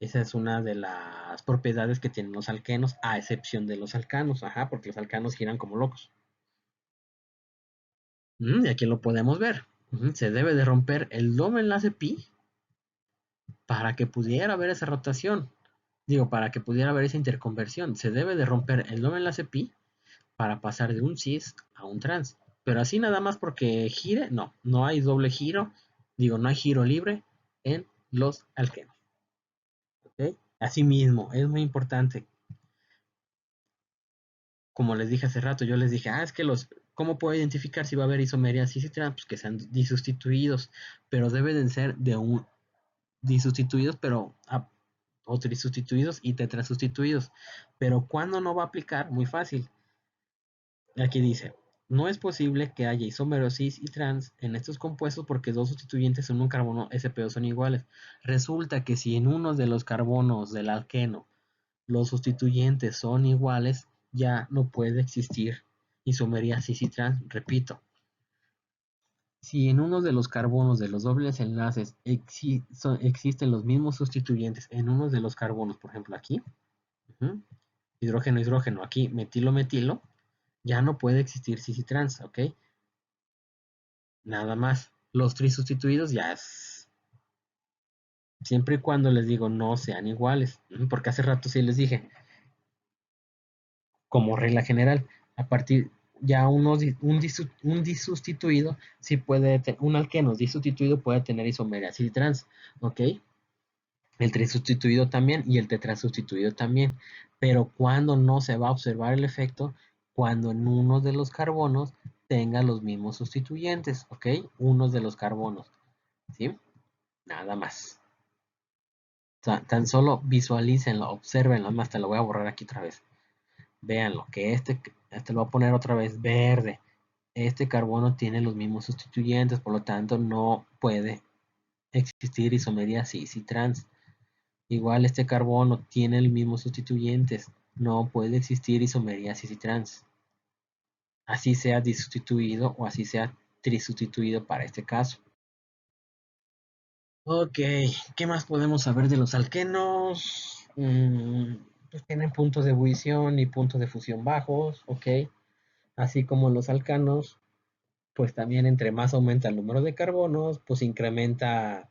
es una de las propiedades que tienen los alquenos, a excepción de los alcanos, porque los alcanos giran como locos. Y aquí lo podemos ver. Se debe de romper el doble enlace pi para que pudiera haber esa rotación. Digo, para que pudiera haber esa interconversión. Se debe de romper el doble enlace pi para pasar de un cis a un trans. Pero así nada más porque gire, no hay doble giro. Digo, no hay giro libre en los alquenos. ¿Ok? Asimismo, es muy importante. Como les dije hace rato, yo les dije, es que ¿cómo puedo identificar si va a haber isomería cis y trans? Pues que sean disustituidos, pero deben ser disustituidos, o trisustituidos y tetrasustituidos. Pero ¿cuándo no va a aplicar? Muy fácil. Aquí dice, no es posible que haya isómeros cis y trans en estos compuestos porque dos sustituyentes en un carbono sp2 son iguales. Resulta que si en uno de los carbonos del alqueno los sustituyentes son iguales, ya no puede existir isomería cis y trans. Repito, si en uno de los carbonos de los dobles enlaces existen los mismos sustituyentes en uno de los carbonos, por ejemplo aquí, hidrógeno, hidrógeno, aquí metilo, metilo, ya no puede existir cis y trans, ¿ok? Nada más. Los trisustituidos ya es siempre y cuando les digo no sean iguales, porque hace rato sí les dije, como regla general, a partir ya un disustituido, sí puede, un alqueno disustituido puede tener isomería cis-trans, ¿ok? El trisustituido también y el tetrasustituido también. Pero cuando no se va a observar el efecto, cuando en uno de los carbonos tenga los mismos sustituyentes, ¿ok? Unos de los carbonos, ¿sí? Nada más. Tan solo visualícenlo, observenlo, más te lo voy a borrar aquí otra vez. Véanlo, que este lo voy a poner otra vez verde. Este carbono tiene los mismos sustituyentes, por lo tanto no puede existir isomería cis y trans. Igual este carbono tiene los mismos sustituyentes, no puede existir isomería cis y trans. Así sea disustituido o así sea trisustituido para este caso. Ok, ¿qué más podemos saber de los alquenos? Pues tienen puntos de ebullición y puntos de fusión bajos, ok. Así como los alcanos, pues también entre más aumenta el número de carbonos, pues incrementa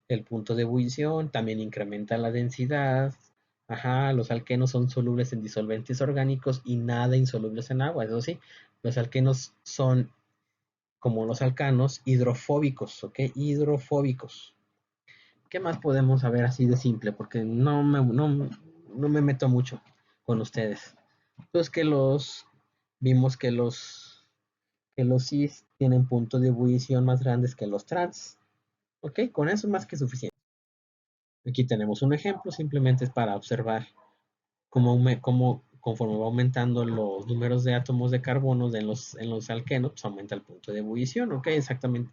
el punto de ebullición, también incrementa la densidad. Ajá, los alquenos son solubles en disolventes orgánicos y nada insolubles en agua. Eso sí, los alquenos son, como los alcanos, hidrofóbicos, ¿ok? Hidrofóbicos. ¿Qué más podemos saber así de simple? Porque no me meto mucho con ustedes. Pues vimos que los cis tienen puntos de ebullición más grandes que los trans. Ok, con eso es más que suficiente. Aquí tenemos un ejemplo, simplemente es para observar cómo conforme va aumentando los números de átomos de carbono en los alquenos, pues aumenta el punto de ebullición, ok, exactamente,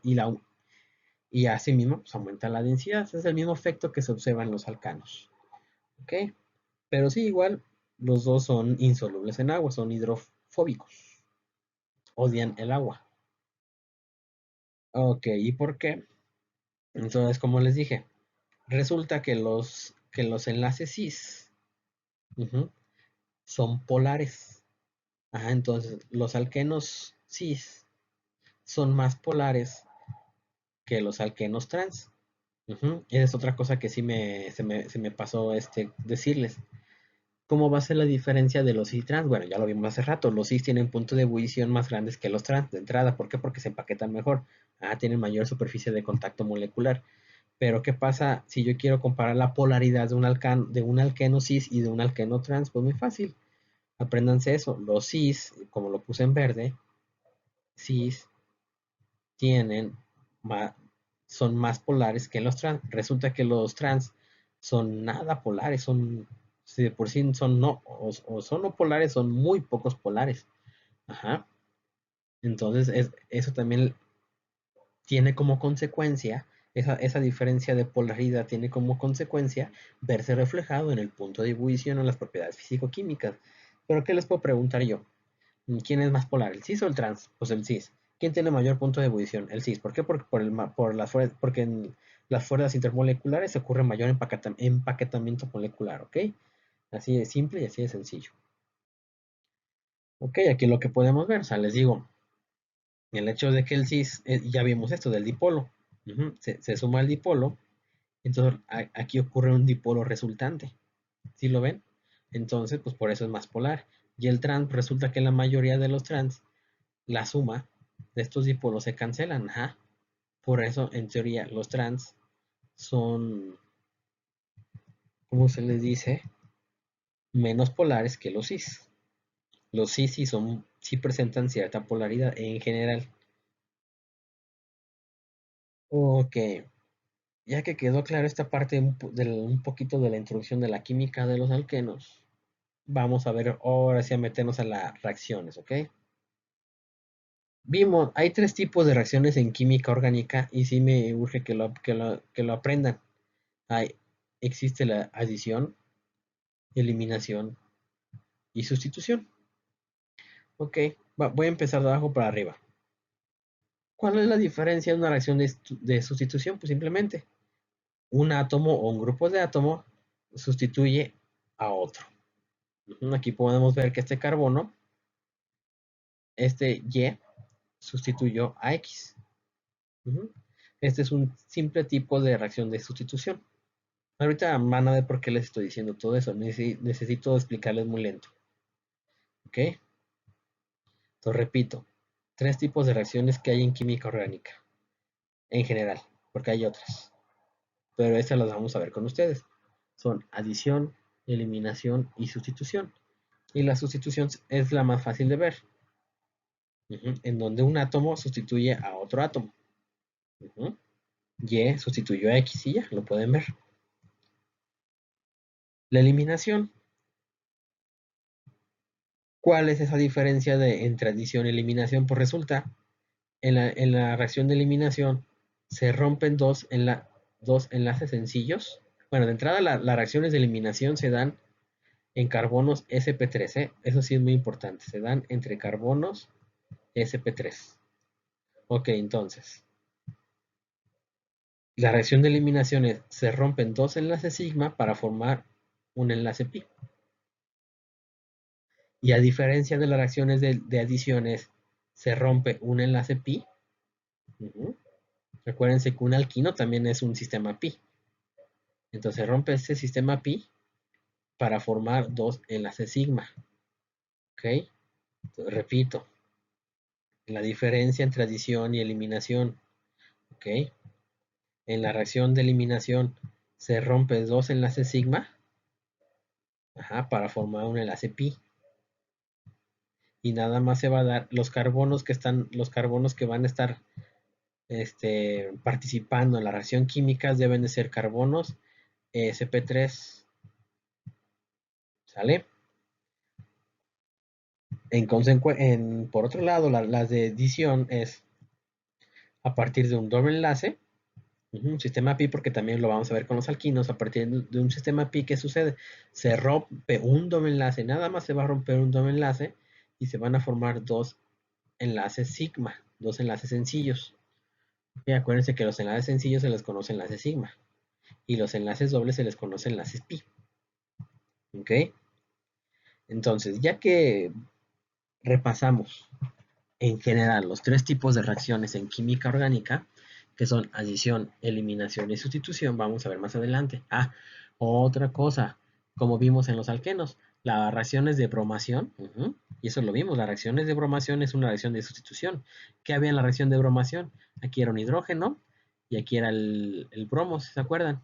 y asimismo pues aumenta la densidad, es el mismo efecto que se observa en los alcanos, ok, pero sí, igual, los dos son insolubles en agua, son hidrofóbicos, odian el agua, ok, ¿y por qué? Entonces, como les dije, resulta que los enlaces cis ujú, son polares. Ajá, entonces los alquenos cis son más polares que los alquenos trans. Ujú, esa es otra cosa que sí se me pasó decirles. ¿Cómo va a ser la diferencia de los cis y trans? Bueno, ya lo vimos hace rato. Los cis tienen puntos de ebullición más grandes que los trans de entrada. ¿Por qué? Porque se empaquetan mejor. Ah, tienen mayor superficie de contacto molecular. Pero ¿qué pasa si yo quiero comparar la polaridad de un alqueno cis y de un alqueno trans? Pues muy fácil. Apréndanse eso. Los cis, como lo puse en verde, cis tienen ma- son más polares que los trans. Resulta que los trans son nada polares, si de por sí son no, o son no polares, son muy pocos polares. Ajá. Entonces, eso también tiene como consecuencia, esa diferencia de polaridad tiene como consecuencia verse reflejado en el punto de ebullición o en las propiedades físico-químicas. Pero, ¿qué les puedo preguntar yo? ¿Quién es más polar, el cis o el trans? Pues el cis. ¿Quién tiene mayor punto de ebullición? El cis. ¿Por qué? Porque en las fuerzas intermoleculares ocurre mayor empaquetamiento molecular, ¿ok? Así de simple y así de sencillo. Ok, aquí lo que podemos ver, o sea, les digo, el hecho de que el cis, ya vimos esto del dipolo, se suma el dipolo, entonces aquí ocurre un dipolo resultante, ¿sí lo ven? Entonces, pues por eso es más polar. Y el trans, resulta que la mayoría de los trans la suma de estos dipolos se cancelan. Ajá. Por eso, en teoría, los trans son, ¿cómo se les dice? Menos polares que los cis. Los cis sí presentan cierta polaridad en general. Ok, ya que quedó claro esta parte un poquito de la introducción de la química de los alquenos, vamos a ver ahora sí a meternos a las reacciones, ¿ok? Vimos, hay tres tipos de reacciones en química orgánica y sí me urge que lo aprendan. Hay, existe la adición, eliminación y sustitución. Ok, voy a empezar de abajo para arriba. ¿Cuál es la diferencia de una reacción de sustitución? Pues simplemente un átomo o un grupo de átomos sustituye a otro. Aquí podemos ver que este carbono, este Y, sustituyó a X. Este es un simple tipo de reacción de sustitución. Ahorita van a ver por qué les estoy diciendo todo eso. Necesito explicarles muy lento. ¿Ok? Entonces, repito, tres tipos de reacciones que hay en química orgánica, en general, porque hay otras, pero estas las vamos a ver con ustedes. Son adición, eliminación y sustitución. Y la sustitución es la más fácil de ver, en donde un átomo sustituye a otro átomo. Y sustituyó a X y ya, lo pueden ver. La eliminación. ¿Cuál es esa diferencia entre adición y eliminación? Pues resulta, en la reacción de eliminación se rompen dos enlaces sencillos. Bueno, de entrada las reacciones de eliminación se dan en carbonos sp3, ¿eh? Eso sí es muy importante, se dan entre carbonos sp3. Ok, entonces, la reacción de eliminación es, se rompen dos enlaces sigma para formar un enlace pi. Y a diferencia de las reacciones de adiciones, se rompe un enlace pi. Recuérdense que un alquino también es un sistema pi. Entonces se rompe este sistema pi para formar dos enlaces sigma. ¿Ok? Entonces, repito, la diferencia entre adición y eliminación. ¿Ok? En la reacción de eliminación se rompen dos enlaces sigma, para formar un enlace pi. Y nada más se va a dar los carbonos que van a estar participando en la reacción química deben de ser carbonos sp3. ¿Sale? Por otro lado, las de adición es a partir de un doble enlace, un sistema pi, porque también lo vamos a ver con los alquinos. A partir de un sistema pi, ¿qué sucede? Se rompe un doble enlace, nada más se va a romper un doble enlace y se van a formar dos enlaces sigma, dos enlaces sencillos. Y acuérdense que los enlaces sencillos se les conoce enlaces sigma y los enlaces dobles se les conoce enlaces pi. ¿Ok? Entonces, ya que repasamos en general los tres tipos de reacciones en química orgánica, que son adición, eliminación y sustitución, vamos a ver más adelante. Otra cosa, como vimos en los alquenos, las reacciones de bromación, y eso lo vimos, las reacciones de bromación es una reacción de sustitución. ¿Qué había en la reacción de bromación? Aquí era un hidrógeno y aquí era el bromo, ¿se acuerdan?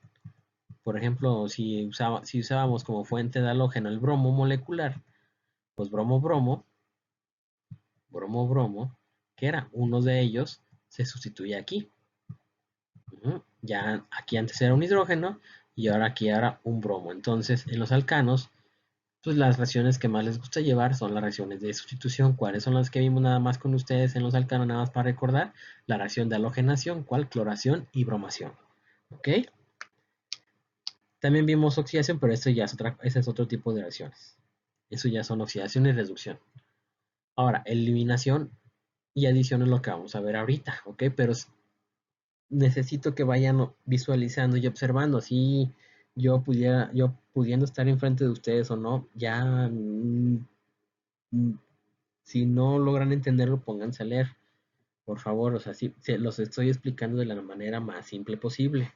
Por ejemplo, si usábamos como fuente de halógeno el bromo molecular, pues bromo-bromo, bromo-bromo, que era uno de ellos, se sustituye aquí. Ya aquí antes era un hidrógeno y ahora aquí era un bromo. Entonces, en los alcanos, pues las reacciones que más les gusta llevar son las reacciones de sustitución. ¿Cuáles son las que vimos nada más con ustedes en los alcanos? Nada más para recordar, la reacción de halogenación, ¿cuál? Cloración y bromación. ¿Ok? También vimos oxidación, pero esto ya es ese es otro tipo de reacciones. Eso ya son oxidación y reducción. Ahora, eliminación y adición es lo que vamos a ver ahorita, ¿ok? Pero necesito que vayan visualizando y observando. Si yo pudiendo estar enfrente de ustedes o no, ya mm, si no logran entenderlo, pónganse a leer, por favor. O sea, sí, se los estoy explicando de la manera más simple posible.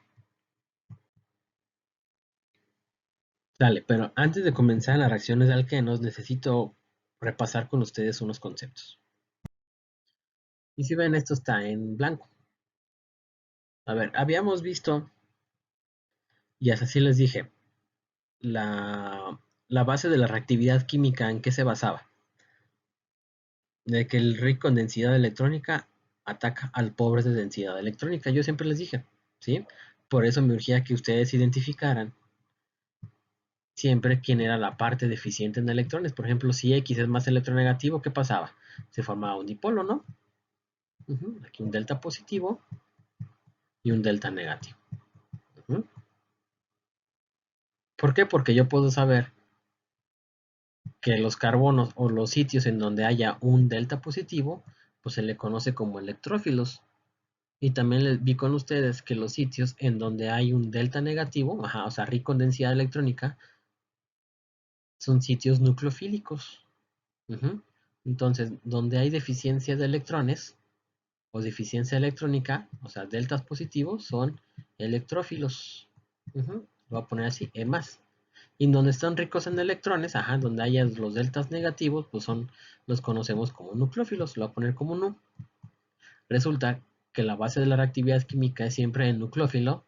Dale, pero antes de comenzar las reacciones de alquenos, necesito repasar con ustedes unos conceptos. Y si ven, esto está en blanco. A ver, habíamos visto, y así les dije, la base de la reactividad química, ¿en qué se basaba? De que el rico en densidad electrónica ataca al pobre de densidad electrónica. Yo siempre les dije, ¿sí? Por eso me urgía que ustedes identificaran siempre quién era la parte deficiente en electrones. Por ejemplo, si X es más electronegativo, ¿qué pasaba? Se formaba un dipolo, ¿no? Aquí un delta positivo y un delta negativo. ¿Por qué? Porque yo puedo saber que los carbonos o los sitios en donde haya un delta positivo, pues se le conoce como electrófilos. Y también les vi con ustedes que los sitios en donde hay un delta negativo, o sea, rico en densidad electrónica, son sitios nucleofílicos. Entonces, donde hay deficiencia de electrones o deficiencia electrónica, o sea, deltas positivos, son electrófilos. Lo voy a poner así, E más. Y donde están ricos en electrones, ajá, donde haya los deltas negativos, pues los conocemos como nucleófilos. Lo voy a poner como nu. Resulta que la base de la reactividad química es siempre el nucleófilo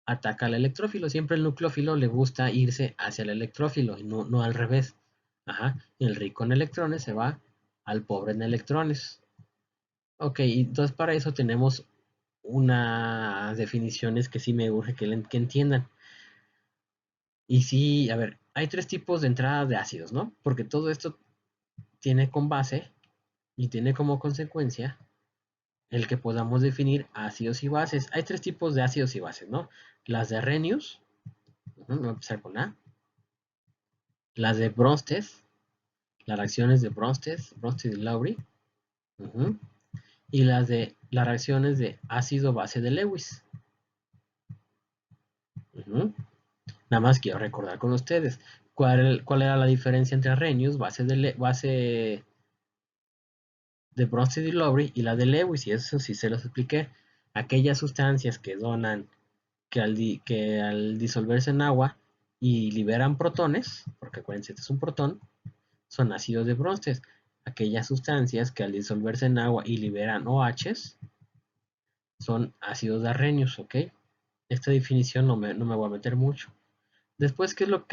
ataca al electrófilo. Siempre el nucleófilo le gusta irse hacia el electrófilo y no al revés. Ajá, el rico en electrones se va al pobre en electrones. Ok, entonces para eso tenemos unas definiciones que sí me urge que entiendan. Y sí, a ver, hay tres tipos de entrada de ácidos, ¿no? Porque todo esto tiene con base y tiene como consecuencia el que podamos definir ácidos y bases. Hay tres tipos de ácidos y bases, ¿no? Las de Arrhenius, voy a empezar con A. Las de Bronsted, las reacciones de Bronsted y Lowry. Y las reacciones de ácido-base de Lewis. Nada más quiero recordar con ustedes cuál era la diferencia entre Arrhenius, base de Bronsted y Lowry, y la de Lewis, y eso sí se los expliqué. Aquellas sustancias que donan, que al disolverse en agua y liberan protones, porque acuérdense, este es un protón, son ácidos de Bronsted. Aquellas sustancias que al disolverse en agua y liberan OHs son ácidos de Arrhenius, ¿ok? Esta definición no me voy a meter mucho. Después, ¿qué es lo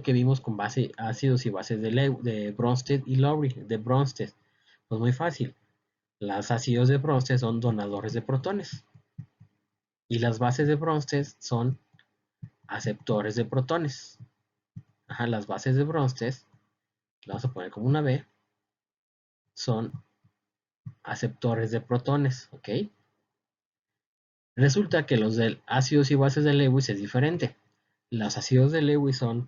que vimos con ácidos y bases de Bronsted y Lowry? De Bronsted. Pues muy fácil. Los ácidos de Bronsted son donadores de protones. Y las bases de Bronsted son aceptores de protones. Ajá, las bases de Bronsted, las vamos a poner como una B, son aceptores de protones, ¿ok? Resulta que los de ácidos y bases de Lewis es diferente. Los ácidos de Lewis son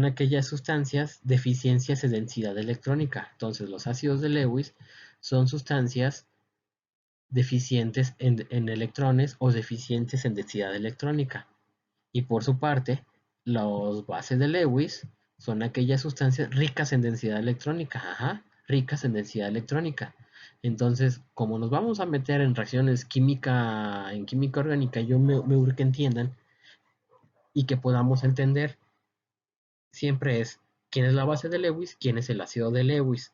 aquellas sustancias deficiencias en densidad electrónica. Entonces, los ácidos de Lewis son sustancias deficientes en electrones o deficientes en densidad electrónica. Y por su parte, los bases de Lewis son aquellas sustancias ricas en densidad electrónica. Ajá, ricas en densidad electrónica. Entonces, como nos vamos a meter en reacciones en química orgánica, me urge que entiendan y que podamos entender siempre es quién es la base de Lewis, quién es el ácido de Lewis,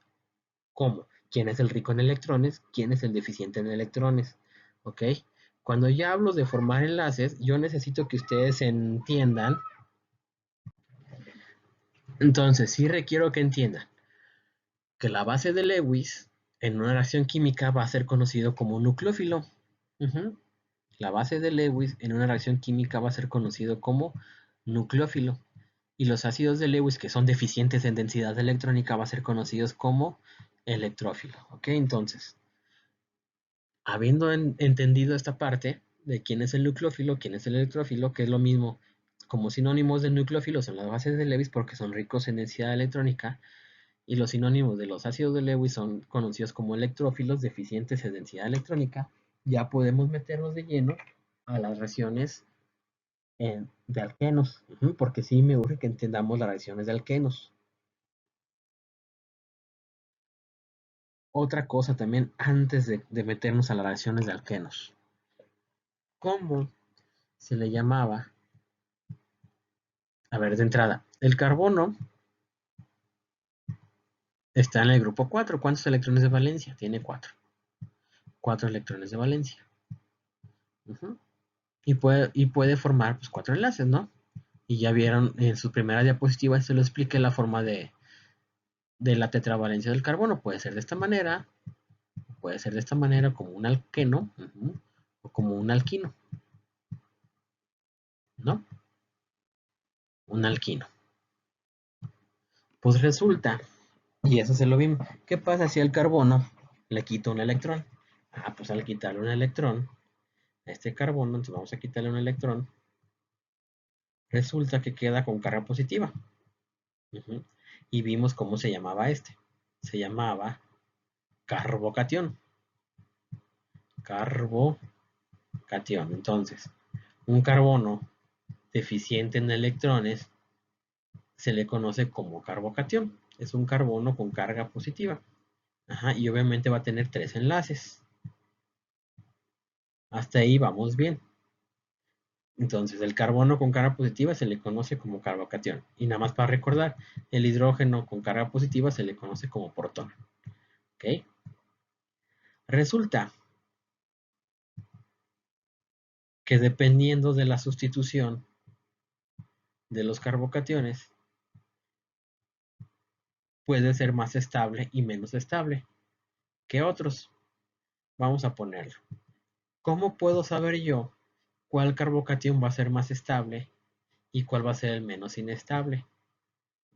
cómo, quién es el rico en electrones, quién es el deficiente en electrones, ¿ok? Cuando ya hablo de formar enlaces, yo necesito que ustedes entiendan, entonces sí requiero que entiendan que la base de Lewis en una reacción química va a ser conocido como nucleófilo. Ujú. La base de Lewis en una reacción química va a ser conocido como nucleófilo. Y los ácidos de Lewis que son deficientes en densidad electrónica van a ser conocidos como electrófilo. ¿Ok? Entonces, habiendo entendido esta parte de quién es el nucleófilo, quién es el electrófilo, que es lo mismo como sinónimos de nucleófilo son las bases de Lewis porque son ricos en densidad electrónica y los sinónimos de los ácidos de Lewis son conocidos como electrófilos deficientes en densidad electrónica, ya podemos meternos de lleno a las reacciones de alquenos, porque sí me urge que entendamos las reacciones de alquenos. Otra cosa también antes de meternos a las reacciones de alquenos. ¿Cómo se le llamaba? A ver, de entrada, el carbono está en el grupo 4. ¿Cuántos electrones de valencia? Tiene 4. 4 electrones de valencia. Uh-huh. Y puede formar pues, 4 enlaces, ¿no? Y ya vieron en su primera diapositiva, se lo expliqué la forma de la tetravalencia del carbono. Puede ser de esta manera, puede ser de esta manera como un alqueno, o como un alquino, ¿no? Un alquino. Pues resulta, y eso se lo vimos, ¿qué pasa si al carbono le quito un electrón? Pues al quitarle un electrón a este carbono, entonces vamos a quitarle un electrón, resulta que queda con carga positiva. Uh-huh. Y vimos cómo se llamaba este. Se llamaba carbocatión. Carbocatión. Entonces, un carbono deficiente en electrones se le conoce como carbocatión. Es un carbono con carga positiva. Ajá, y obviamente va a tener 3 enlaces. Hasta ahí vamos bien. Entonces, el carbono con carga positiva se le conoce como carbocatión. Y nada más para recordar, el hidrógeno con carga positiva se le conoce como protón. ¿Ok? Resulta que dependiendo de la sustitución de los carbocationes, puede ser más estable y menos estable que otros. Vamos a ponerlo. ¿Cómo puedo saber yo cuál carbocatión va a ser más estable y cuál va a ser el menos inestable?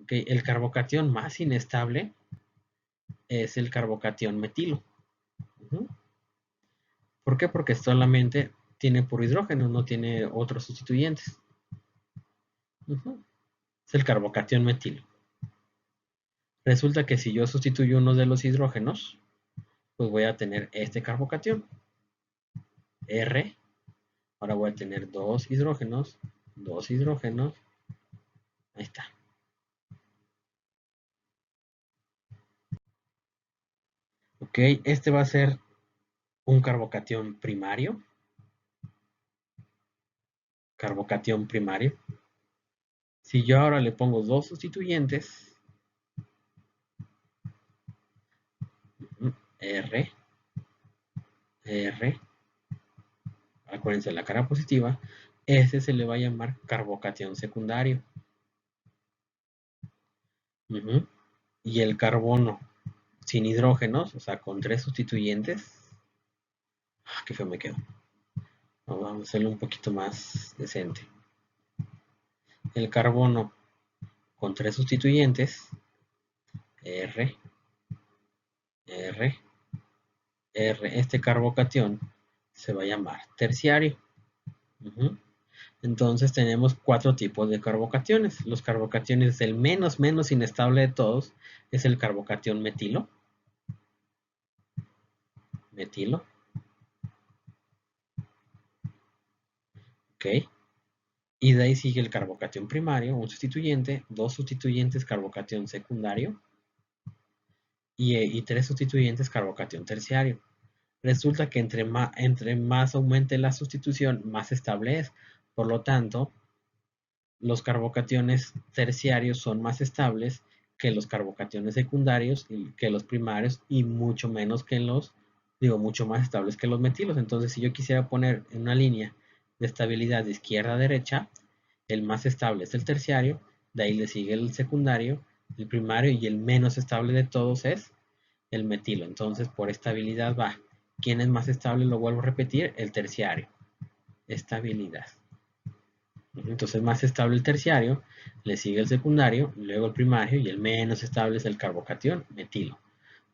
¿Okay? El carbocatión más inestable es el carbocatión metilo. Uh-huh. ¿Por qué? Porque solamente tiene puro hidrógeno, no tiene otros sustituyentes. Uh-huh. Es el carbocatión metilo. Resulta que si yo sustituyo uno de los hidrógenos, pues voy a tener este carbocatión, R. Ahora voy a tener dos hidrógenos, ahí está. Ok, este va a ser un carbocatión primario. Si yo ahora le pongo dos sustituyentes, R, R, acuérdense la cara positiva, ese se le va a llamar carbocatión secundario. Y el carbono sin hidrógenos, o sea, con tres sustituyentes, qué feo me quedo. Vamos a hacerlo un poquito más decente. El carbono con tres sustituyentes, R, R, R, este carbocatión se va a llamar terciario. Entonces tenemos cuatro tipos de carbocationes. Los carbocationes, el menos inestable de todos es el carbocatión metilo. Metilo. Ok. Y de ahí sigue el carbocatión primario, un sustituyente, dos sustituyentes carbocatión secundario y tres sustituyentes carbocatión terciario. Resulta que entre más aumente la sustitución, más estable es. Por lo tanto, los carbocationes terciarios son más estables que los carbocationes secundarios, que los primarios y mucho menos que mucho más estables que los metilos. Entonces, si yo quisiera poner en una línea de estabilidad de izquierda a derecha, el más estable es el terciario, de ahí le sigue el secundario, el primario y el menos estable de todos es el metilo. Entonces, por estabilidad va. ¿Quién es más estable? Lo vuelvo a repetir, el terciario. Estabilidad. Entonces, más estable el terciario, le sigue el secundario, luego el primario y el menos estable es el carbocatión, metilo.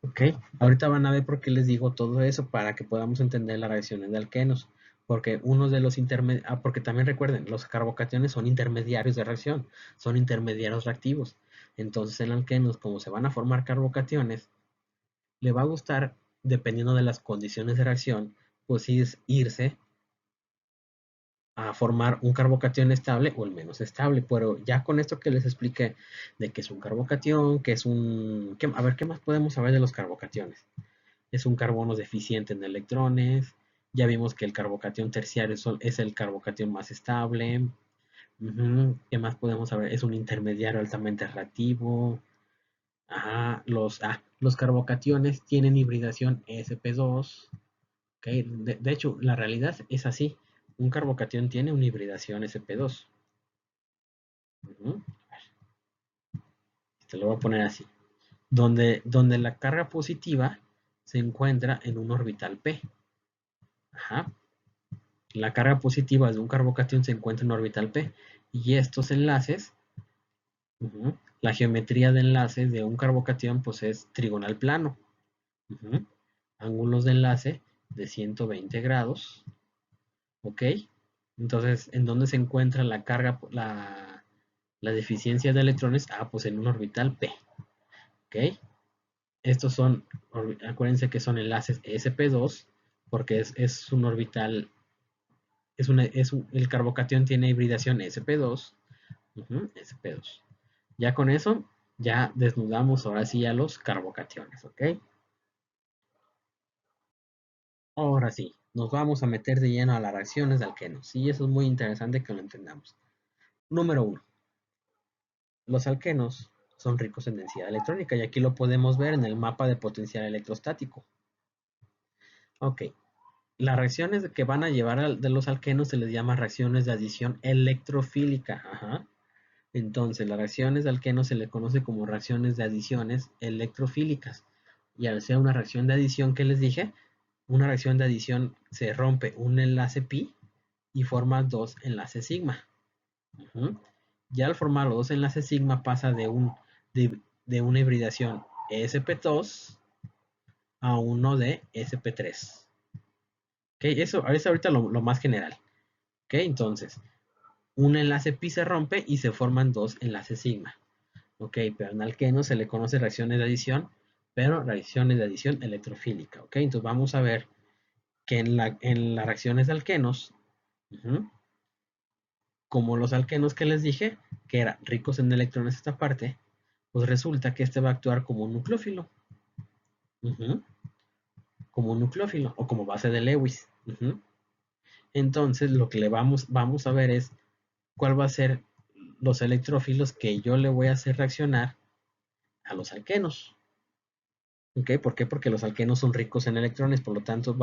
¿Ok? Ahorita van a ver por qué les digo todo eso para que podamos entender las reacciones de alquenos. Porque uno de los intermediarios, porque también recuerden, los carbocationes son intermediarios de reacción, son intermediarios reactivos. Entonces, en alquenos, como se van a formar carbocationes, le va a gustar, dependiendo de las condiciones de reacción, pues irse a formar un carbocatión estable o el menos estable. Pero ya con esto que les expliqué de que es un carbocatión, que es un... a ver, ¿qué más podemos saber de los carbocationes? Es un carbono deficiente en electrones. Ya vimos que el carbocatión terciario es el carbocatión más estable. ¿Qué más podemos saber? Es un intermediario altamente reactivo. Ajá, los carbocationes tienen hibridación sp2. ¿Okay? De hecho, la realidad es así. Un carbocatión tiene una hibridación sp2. Te lo voy a poner así. Donde la carga positiva se encuentra en un orbital p. Ajá. La carga positiva de un carbocatión se encuentra en orbital p. Y estos enlaces, la geometría de enlace de un carbocatión pues es trigonal plano. Ángulos de enlace de 120 grados. ¿Ok? Entonces, ¿en dónde se encuentra la carga, la deficiencia de electrones? Pues en un orbital p. ¿Ok? Estos son, acuérdense que son enlaces sp2, porque es un orbital, el carbocatión tiene hibridación sp2. sp2. Ya con eso, ya desnudamos ahora sí a los carbocationes, ¿ok? Ahora sí, nos vamos a meter de lleno a las reacciones de alquenos. Y eso es muy interesante que lo entendamos. Número 1. Los alquenos son ricos en densidad electrónica y aquí lo podemos ver en el mapa de potencial electrostático. Ok, las reacciones que van a llevar de los alquenos se les llama reacciones de adición electrofílica. Ajá. Entonces, las reacciones de alquenos se le conoce como reacciones de adiciones electrofílicas. Y al ser una reacción de adición, ¿qué les dije? Una reacción de adición se rompe un enlace pi y forma dos enlaces sigma. Ujú. Ya al formar los dos enlaces sigma pasa de una hibridación sp2 a uno de sp3. ¿Ok? Eso es ahorita lo más general. ¿Ok? Entonces, un enlace pi se rompe y se forman dos enlaces sigma. ¿Ok? Pero en alqueno se le conoce reacciones de adición, pero reacciones de adición electrofílica. ¿Ok? Entonces vamos a ver que en las reacciones de alquenos, como los alquenos que les dije, que eran ricos en electrones esta parte, pues resulta que este va a actuar como un nucleófilo. Como un nucleófilo o como base de Lewis. Entonces lo que le vamos a ver es cuál va a ser los electrófilos que yo le voy a hacer reaccionar a los alquenos. ¿Ok? ¿Por qué? Porque los alquenos son ricos en electrones, por lo tanto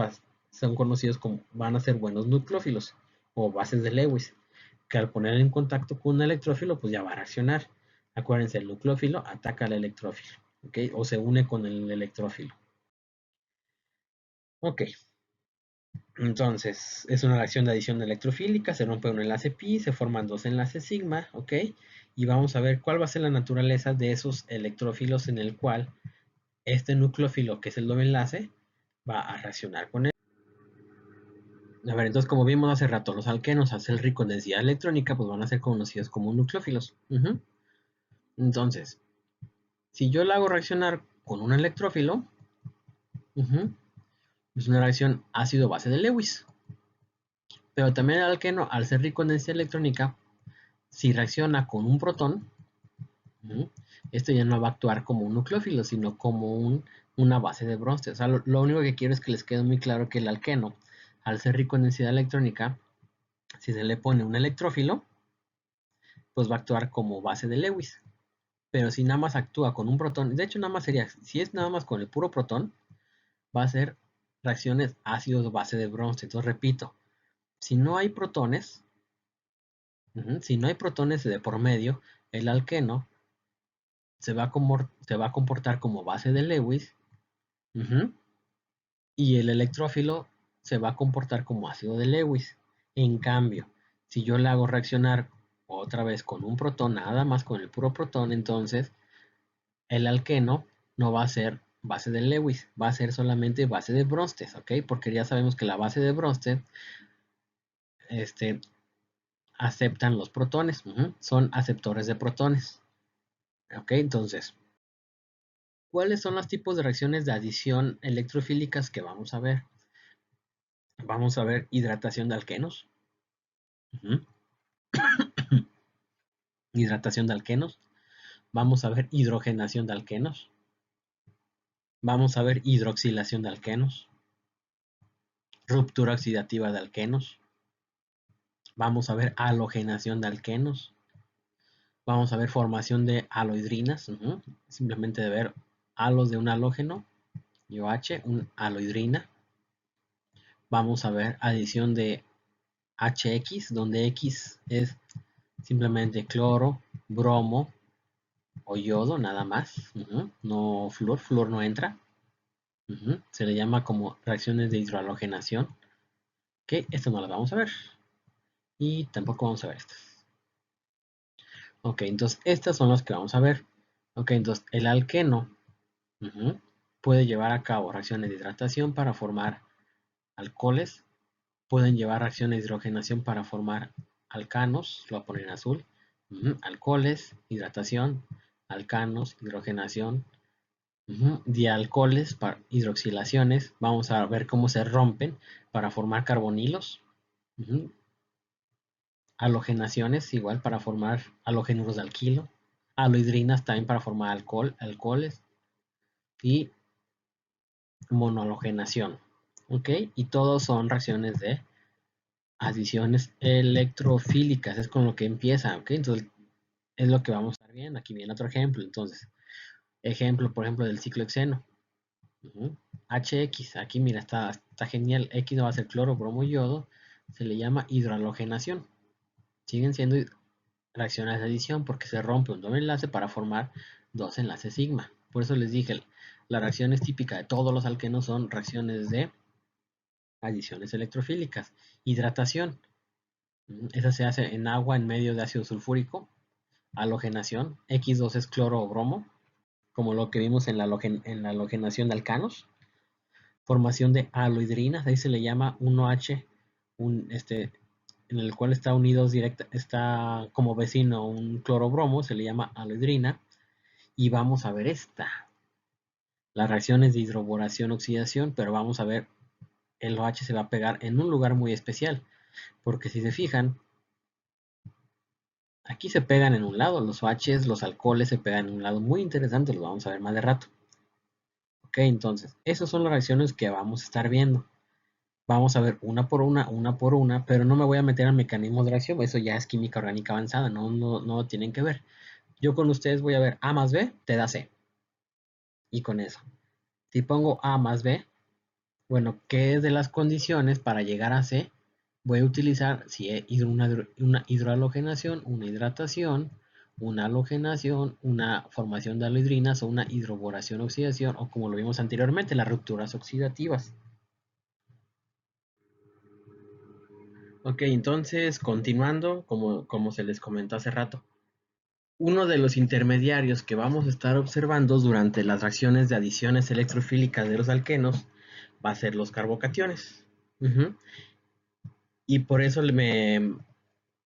son conocidos como van a ser buenos nucleófilos o bases de Lewis, que al poner en contacto con un electrófilo, pues ya va a reaccionar. Acuérdense, el nucleófilo ataca al electrófilo, ¿ok? O se une con el electrófilo. Ok, entonces es una reacción de adición electrofílica, se rompe un enlace pi, se forman dos enlaces sigma, ¿ok? Y vamos a ver cuál va a ser la naturaleza de esos electrófilos en el cual este nucleófilo, que es el doble enlace, va a reaccionar con él. A ver, entonces como vimos hace rato, los alquenos al ser ricos en densidad electrónica, pues van a ser conocidos como nucleófilos. Entonces, si yo la hago reaccionar con un electrófilo, es una reacción ácido-base de Lewis. Pero también el alqueno, al ser rico en densidad electrónica, si reacciona con un protón, esto ya no va a actuar como un nucleófilo, sino como una base de Bronsted. O sea, lo único que quiero es que les quede muy claro que el alqueno, al ser rico en densidad electrónica, si se le pone un electrófilo, pues va a actuar como base de Lewis. Pero si nada más actúa con un protón, de hecho nada más sería, si es nada más con el puro protón, va a ser reacciones ácidos base de Bronsted. Entonces repito, si no hay protones, si no hay protones de por medio, el alqueno se va a comportar como base de Lewis, y el electrófilo se va a comportar como ácido de Lewis. En cambio, si yo le hago reaccionar otra vez con un protón, nada más con el puro protón, entonces el alqueno no va a ser base de Lewis, va a ser solamente base de Bronsted, ¿ok? Porque ya sabemos que la base de Bronsted aceptan los protones, son aceptores de protones, ¿ok? Entonces, ¿cuáles son los tipos de reacciones de adición electrofílicas que vamos a ver? Vamos a ver hidratación de alquenos, hidratación de alquenos, vamos a ver hidrogenación de alquenos, vamos a ver hidroxilación de alquenos, ruptura oxidativa de alquenos, vamos a ver halogenación de alquenos, vamos a ver formación de halohidrinas, simplemente de ver halos de un halógeno y OH, un halohidrina. Vamos a ver adición de HX, donde X es simplemente cloro, bromo o yodo, nada más. No flúor no entra. Se le llama como reacciones de hidrohalogenación, que esto no las vamos a ver. Y tampoco vamos a ver estas. Ok, entonces estas son las que vamos a ver. Ok, entonces el alqueno puede llevar a cabo reacciones de hidratación para formar alcoholes. Pueden llevar reacciones de hidrogenación para formar alcanos, lo voy a poner en azul. Alcoholes, hidratación, alcanos, hidrogenación, dialcoholes, para hidroxilaciones. Vamos a ver cómo se rompen para formar carbonilos. Halogenaciones, igual para formar halogénuros de alquilo. Halohidrinas también para formar alcoholes. Y monohalogenación. ¿ok? Y todos son reacciones de adiciones electrofílicas, es con lo que empieza, ¿ok? Entonces es lo que vamos a estar viendo. Aquí viene otro ejemplo, entonces, ejemplo, por ejemplo, del ciclo hexeno. HX, aquí mira, está genial, X no va a ser cloro, bromo y yodo, se le llama hidrohalogenación. Siguen siendo reacciones de adición porque se rompe un doble enlace para formar dos enlaces sigma. Por eso les dije, la reacción es típica de todos los alquenos son reacciones de adiciones electrofílicas. Hidratación, esa se hace en agua en medio de ácido sulfúrico. Halogenación, X2 es cloro o bromo, como lo que vimos en la halogenación de alcanos. Formación de alohidrinas, ahí se le llama 1H, en el cual está unidos directa, está como vecino un clorobromo, se le llama alohidrina. Y vamos a ver las reacciones de hidroboración-oxidación, pero vamos a ver, el OH se va a pegar en un lugar muy especial, porque si se fijan, aquí se pegan en un lado, los OHs, los alcoholes se pegan en un lado muy interesante, lo vamos a ver más de rato. Ok, entonces, esas son las reacciones que vamos a estar viendo. Vamos a ver una por una, pero no me voy a meter al mecanismo de reacción, eso ya es química orgánica avanzada, no tienen que ver. Yo con ustedes voy a ver A más B te da C, y con eso. Si pongo A más B, bueno, ¿qué es de las condiciones para llegar a C? Voy a utilizar si es una hidrohalogenación, una hidratación, una halogenación, una formación de alohidrinas o una hidroboración oxidación o como lo vimos anteriormente, las rupturas oxidativas. Ok, entonces continuando, como se les comentó hace rato, uno de los intermediarios que vamos a estar observando durante las reacciones de adiciones electrofílicas de los alquenos va a ser los carbocationes. Ujú. Y por eso me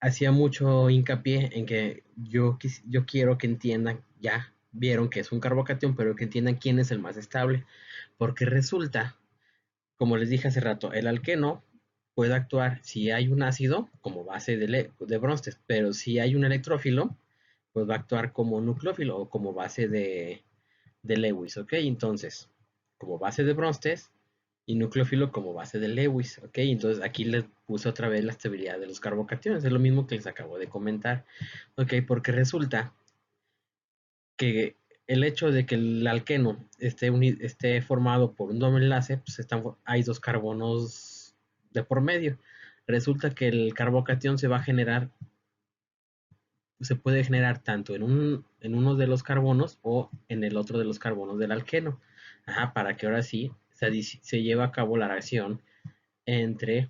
hacía mucho hincapié en que yo quiero que entiendan, ya vieron que es un carbocatión, pero que entiendan quién es el más estable. Porque resulta, como les dije hace rato, el alqueno puede actuar si hay un ácido como base de Bronsted, pero si hay un electrófilo, pues va a actuar como nucleófilo o como base de Lewis, ¿ok? Entonces, como base de Bronsted y nucleófilo como base de Lewis, ¿ok? Entonces aquí les puse otra vez la estabilidad de los carbocationes, es lo mismo que les acabo de comentar, ¿ok? Porque resulta que el hecho de que el alqueno esté formado por un doble enlace, pues hay dos carbonos de por medio. Resulta que el carbocatión se puede generar tanto en uno de los carbonos o en el otro de los carbonos del alqueno. Ajá, para que ahora sí se lleve a cabo la reacción entre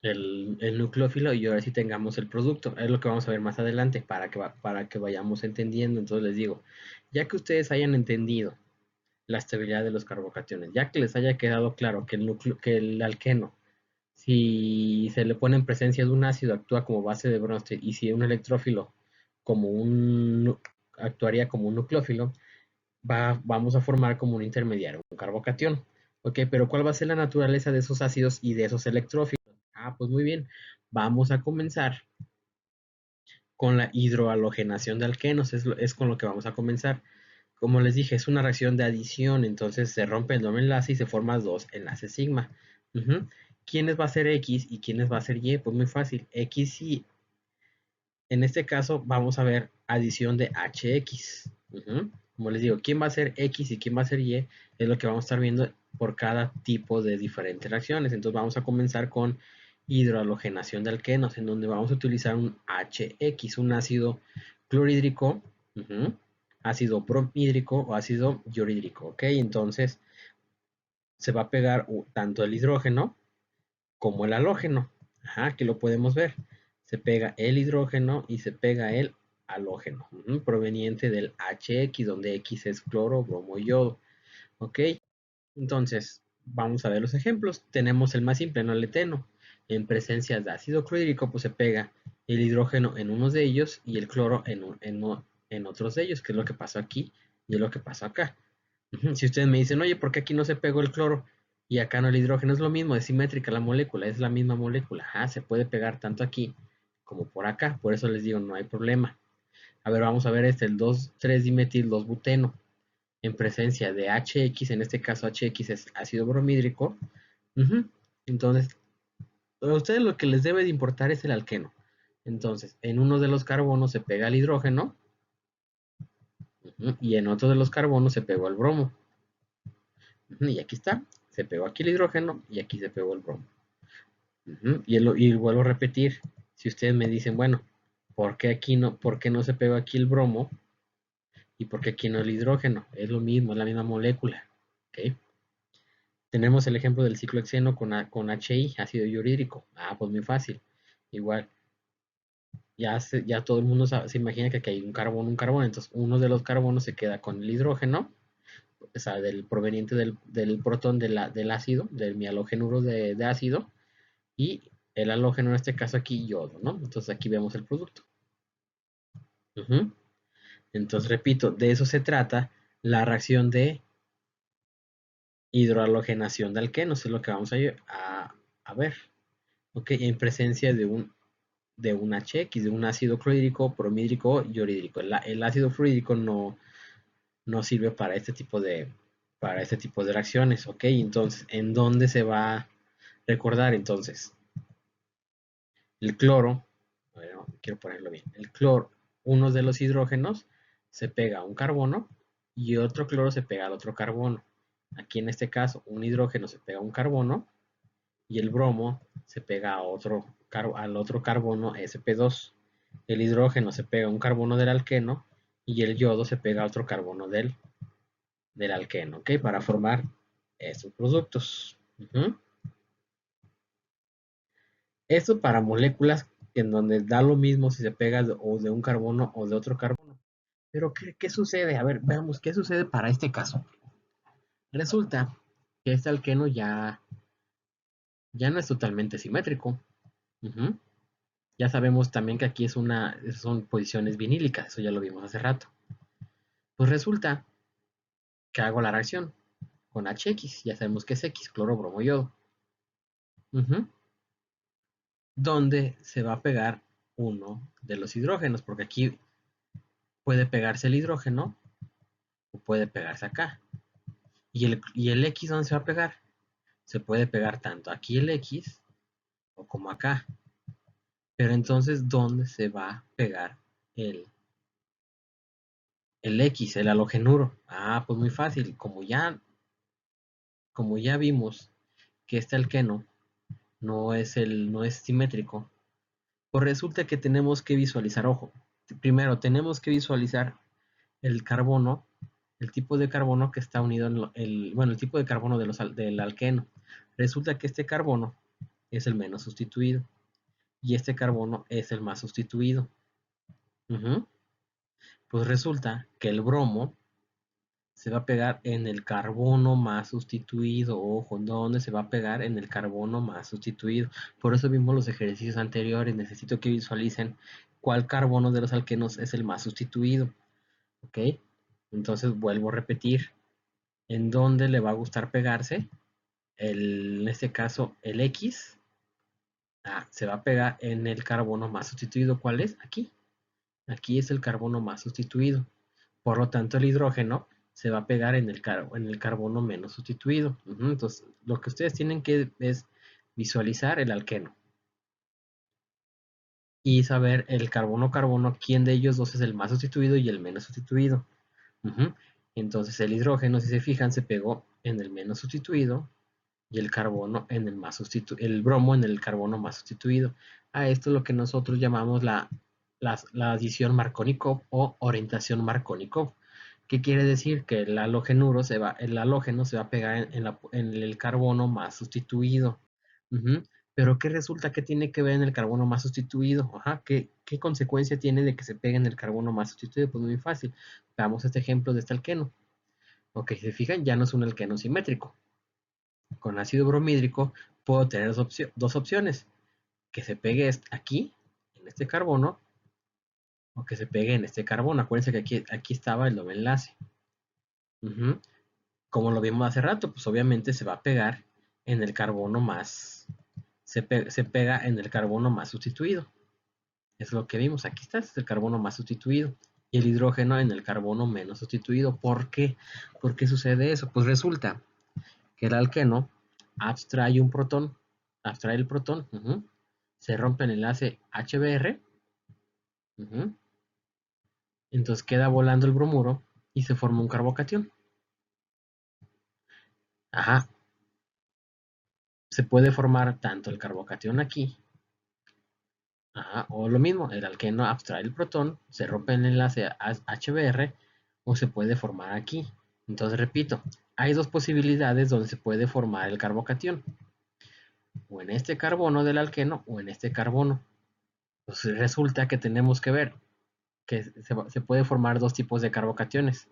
el nucleófilo y ahora sí tengamos el producto. Es lo que vamos a ver más adelante para que vayamos entendiendo. Entonces les digo, ya que ustedes hayan entendido la estabilidad de los carbocationes, ya que les haya quedado claro que el alqueno, si se le pone en presencia de un ácido, actúa como base de Bronsted y si un electrófilo como actuaría como un nucleófilo, vamos a formar como un intermediario, un carbocatión. Ok, pero ¿cuál va a ser la naturaleza de esos ácidos y de esos electrófilos? Ah, pues muy bien, vamos a comenzar con la hidrohalogenación de alquenos, es con lo que vamos a comenzar. Como les dije, es una reacción de adición, entonces se rompe el doble enlace y se forman dos enlaces sigma. Ujú. ¿Quiénes va a ser X y quiénes va a ser Y? Pues muy fácil, X y en este caso vamos a ver adición de HX. Ujú. Como les digo, quién va a ser X y quién va a ser Y es lo que vamos a estar viendo por cada tipo de diferentes reacciones. Entonces vamos a comenzar con hidrohalogenación de alquenos, en donde vamos a utilizar un HX, un ácido clorhídrico, ujú, ácido bromhídrico o ácido iorídrico. ¿Ok? Entonces se va a pegar tanto el hidrógeno como el halógeno. Ajá, que lo podemos ver. Se pega el hidrógeno y se pega el halógeno, proveniente del HX, donde X es cloro, bromo y yodo. ¿Ok? Entonces, vamos a ver los ejemplos. Tenemos el más simple, no el eteno. En presencia de ácido clorhídrico, pues se pega el hidrógeno en unos de ellos y el cloro en otros de ellos, que es lo que pasó aquí y es lo que pasó acá. Si ustedes me dicen, oye, ¿por qué aquí no se pegó el cloro y acá no el hidrógeno? Es lo mismo, es simétrica la molécula, es la misma molécula. Se puede pegar tanto aquí como por acá, por eso les digo, no hay problema. A ver, vamos a ver el 2,3-dimetil 2-buteno en presencia de HX, en este caso HX es ácido bromhídrico, Ujú. Entonces, a ustedes lo que les debe de importar es el alqueno. Entonces, en uno de los carbonos se pega el hidrógeno, y en otro de los carbonos se pegó el bromo. Y aquí está, se pegó aquí el hidrógeno y aquí se pegó el bromo. Y vuelvo a repetir, si ustedes me dicen, bueno, ¿por qué no se pegó aquí el bromo? ¿Y por qué aquí no el hidrógeno? Es lo mismo, es la misma molécula. ¿Ok? Tenemos el ejemplo del ciclo hexeno con HI, ácido hidroclórico. Pues muy fácil. Igual, ya todo el mundo se imagina que aquí hay un carbono. Entonces, uno de los carbonos se queda con el hidrógeno, o sea, del proveniente del protón del ácido, del mi halógeno de ácido, y el halógeno en este caso aquí yodo, ¿no? Entonces aquí vemos el producto. Ujú. Entonces repito, de eso se trata la reacción de hidrohalogenación de alquenos, es lo que vamos a ver. ¿Ok? En presencia de un HX, de un ácido clorhídrico, bromídrico y orhídrico. El ácido fluorhídrico no sirve para este tipo de reacciones. ¿Ok? Entonces, ¿en dónde se va a recordar? Entonces, el cloro, bueno, quiero ponerlo bien, el cloro, uno de los hidrógenos se pega a un carbono y otro cloro se pega al otro carbono. Aquí en este caso, un hidrógeno se pega a un carbono y el bromo se pega al otro carbono sp2. El hidrógeno se pega a un carbono del alqueno y el yodo se pega a otro carbono del alqueno, ¿ok? Para formar estos productos. Esto para moléculas en donde da lo mismo si se pega o de un carbono o de otro carbono. Pero ¿qué sucede? A ver, veamos qué sucede para este caso. Resulta que este alqueno ya no es totalmente simétrico. Ujú. Ya sabemos también que aquí son posiciones vinílicas, eso ya lo vimos hace rato. Pues resulta que hago la reacción con HX, ya sabemos que es X, cloro, bromo, yodo. Ujú. Donde se va a pegar uno de los hidrógenos, porque aquí puede pegarse el hidrógeno o puede pegarse acá. ¿Y el X dónde se va a pegar? Se puede pegar tanto aquí el X o como acá. Pero entonces, ¿dónde se va a pegar el X, el halogenuro? Pues muy fácil. Como ya vimos que este alqueno no es simétrico, pues resulta que tenemos que visualizar, ojo, primero tenemos que visualizar el carbono, el tipo de carbono que está unido bueno, el tipo de carbono del alqueno. Resulta que este carbono es el menos sustituido y este carbono es el más sustituido. Ujú. Pues resulta que el bromo se va a pegar en el carbono más sustituido. Ojo, ¿dónde se va a pegar? En el carbono más sustituido. Por eso vimos los ejercicios anteriores. Necesito que visualicen cuál carbono de los alquenos es el más sustituido. ¿Ok? Entonces vuelvo a repetir. ¿En dónde le va a gustar pegarse? En este caso, el X se va a pegar en el carbono más sustituido. ¿Cuál es? Aquí. Aquí es el carbono más sustituido. Por lo tanto, el hidrógeno se va a pegar en el carbono menos sustituido. Entonces, lo que ustedes tienen que es visualizar el alqueno y saber el carbono-carbono, quién de ellos dos es el más sustituido y el menos sustituido. Entonces, el hidrógeno, si se fijan, se pegó en el menos sustituido y el carbono en el bromo en el carbono más sustituido. A esto es lo que nosotros llamamos la adición Markovnikov o orientación Markovnikov. ¿Qué quiere decir? Que el halógeno se va a pegar en el carbono más sustituido. Ujú. Pero ¿qué resulta que tiene que ver en el carbono más sustituido? Ajá, ¿qué consecuencia tiene de que se pegue en el carbono más sustituido? Pues muy fácil. Veamos este ejemplo de este alqueno. Ok, si se fijan, ya no es un alqueno simétrico. Con ácido bromídrico puedo tener dos opciones. Que se pegue aquí, en este carbono, o que se pegue en este carbono. Acuérdense que aquí estaba el doble enlace. Ujú. Como lo vimos hace rato, pues obviamente se va a pegar en el carbono se pega en el carbono más sustituido. Es lo que vimos. Aquí está, este es el carbono más sustituido. Y el hidrógeno en el carbono menos sustituido. ¿Por qué? ¿Por qué sucede eso? Pues resulta que el alqueno abstrae un protón, abstrae el protón, se rompe el enlace HBr, entonces queda volando el bromuro y se forma un carbocatión. Ajá, se puede formar tanto el carbocatión aquí, o lo mismo, el alqueno abstrae el protón, se rompe el enlace HBr o se puede formar aquí. Entonces repito, hay dos posibilidades donde se puede formar el carbocatión, o en este carbono del alqueno o en este carbono. Pues resulta que tenemos que ver que se puede formar dos tipos de carbocationes,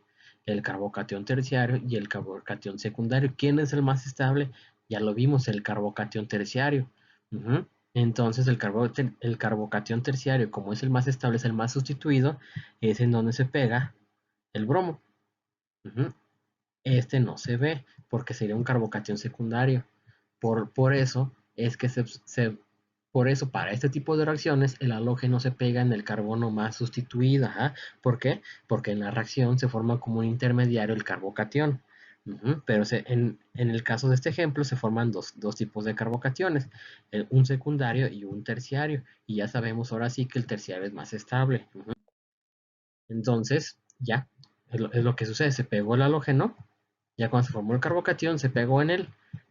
el carbocatión terciario y el carbocatión secundario. ¿Quién es el más estable? Ya lo vimos, el carbocatión terciario. Entonces el carbocatión terciario, como es el más estable, es el más sustituido, es en donde se pega el bromo. Este no se ve porque sería un carbocatión secundario. Por eso es que por eso para este tipo de reacciones el halógeno se pega en el carbono más sustituido. ¿Por qué? Porque en la reacción se forma como un intermediario el carbocatión. Pero en el caso de este ejemplo se forman dos tipos de carbocationes, un secundario y un terciario. Y ya sabemos ahora sí que el terciario es más estable. Entonces, ya, es lo que sucede. Se pegó el halógeno, ya cuando se formó el carbocatión, se pegó en el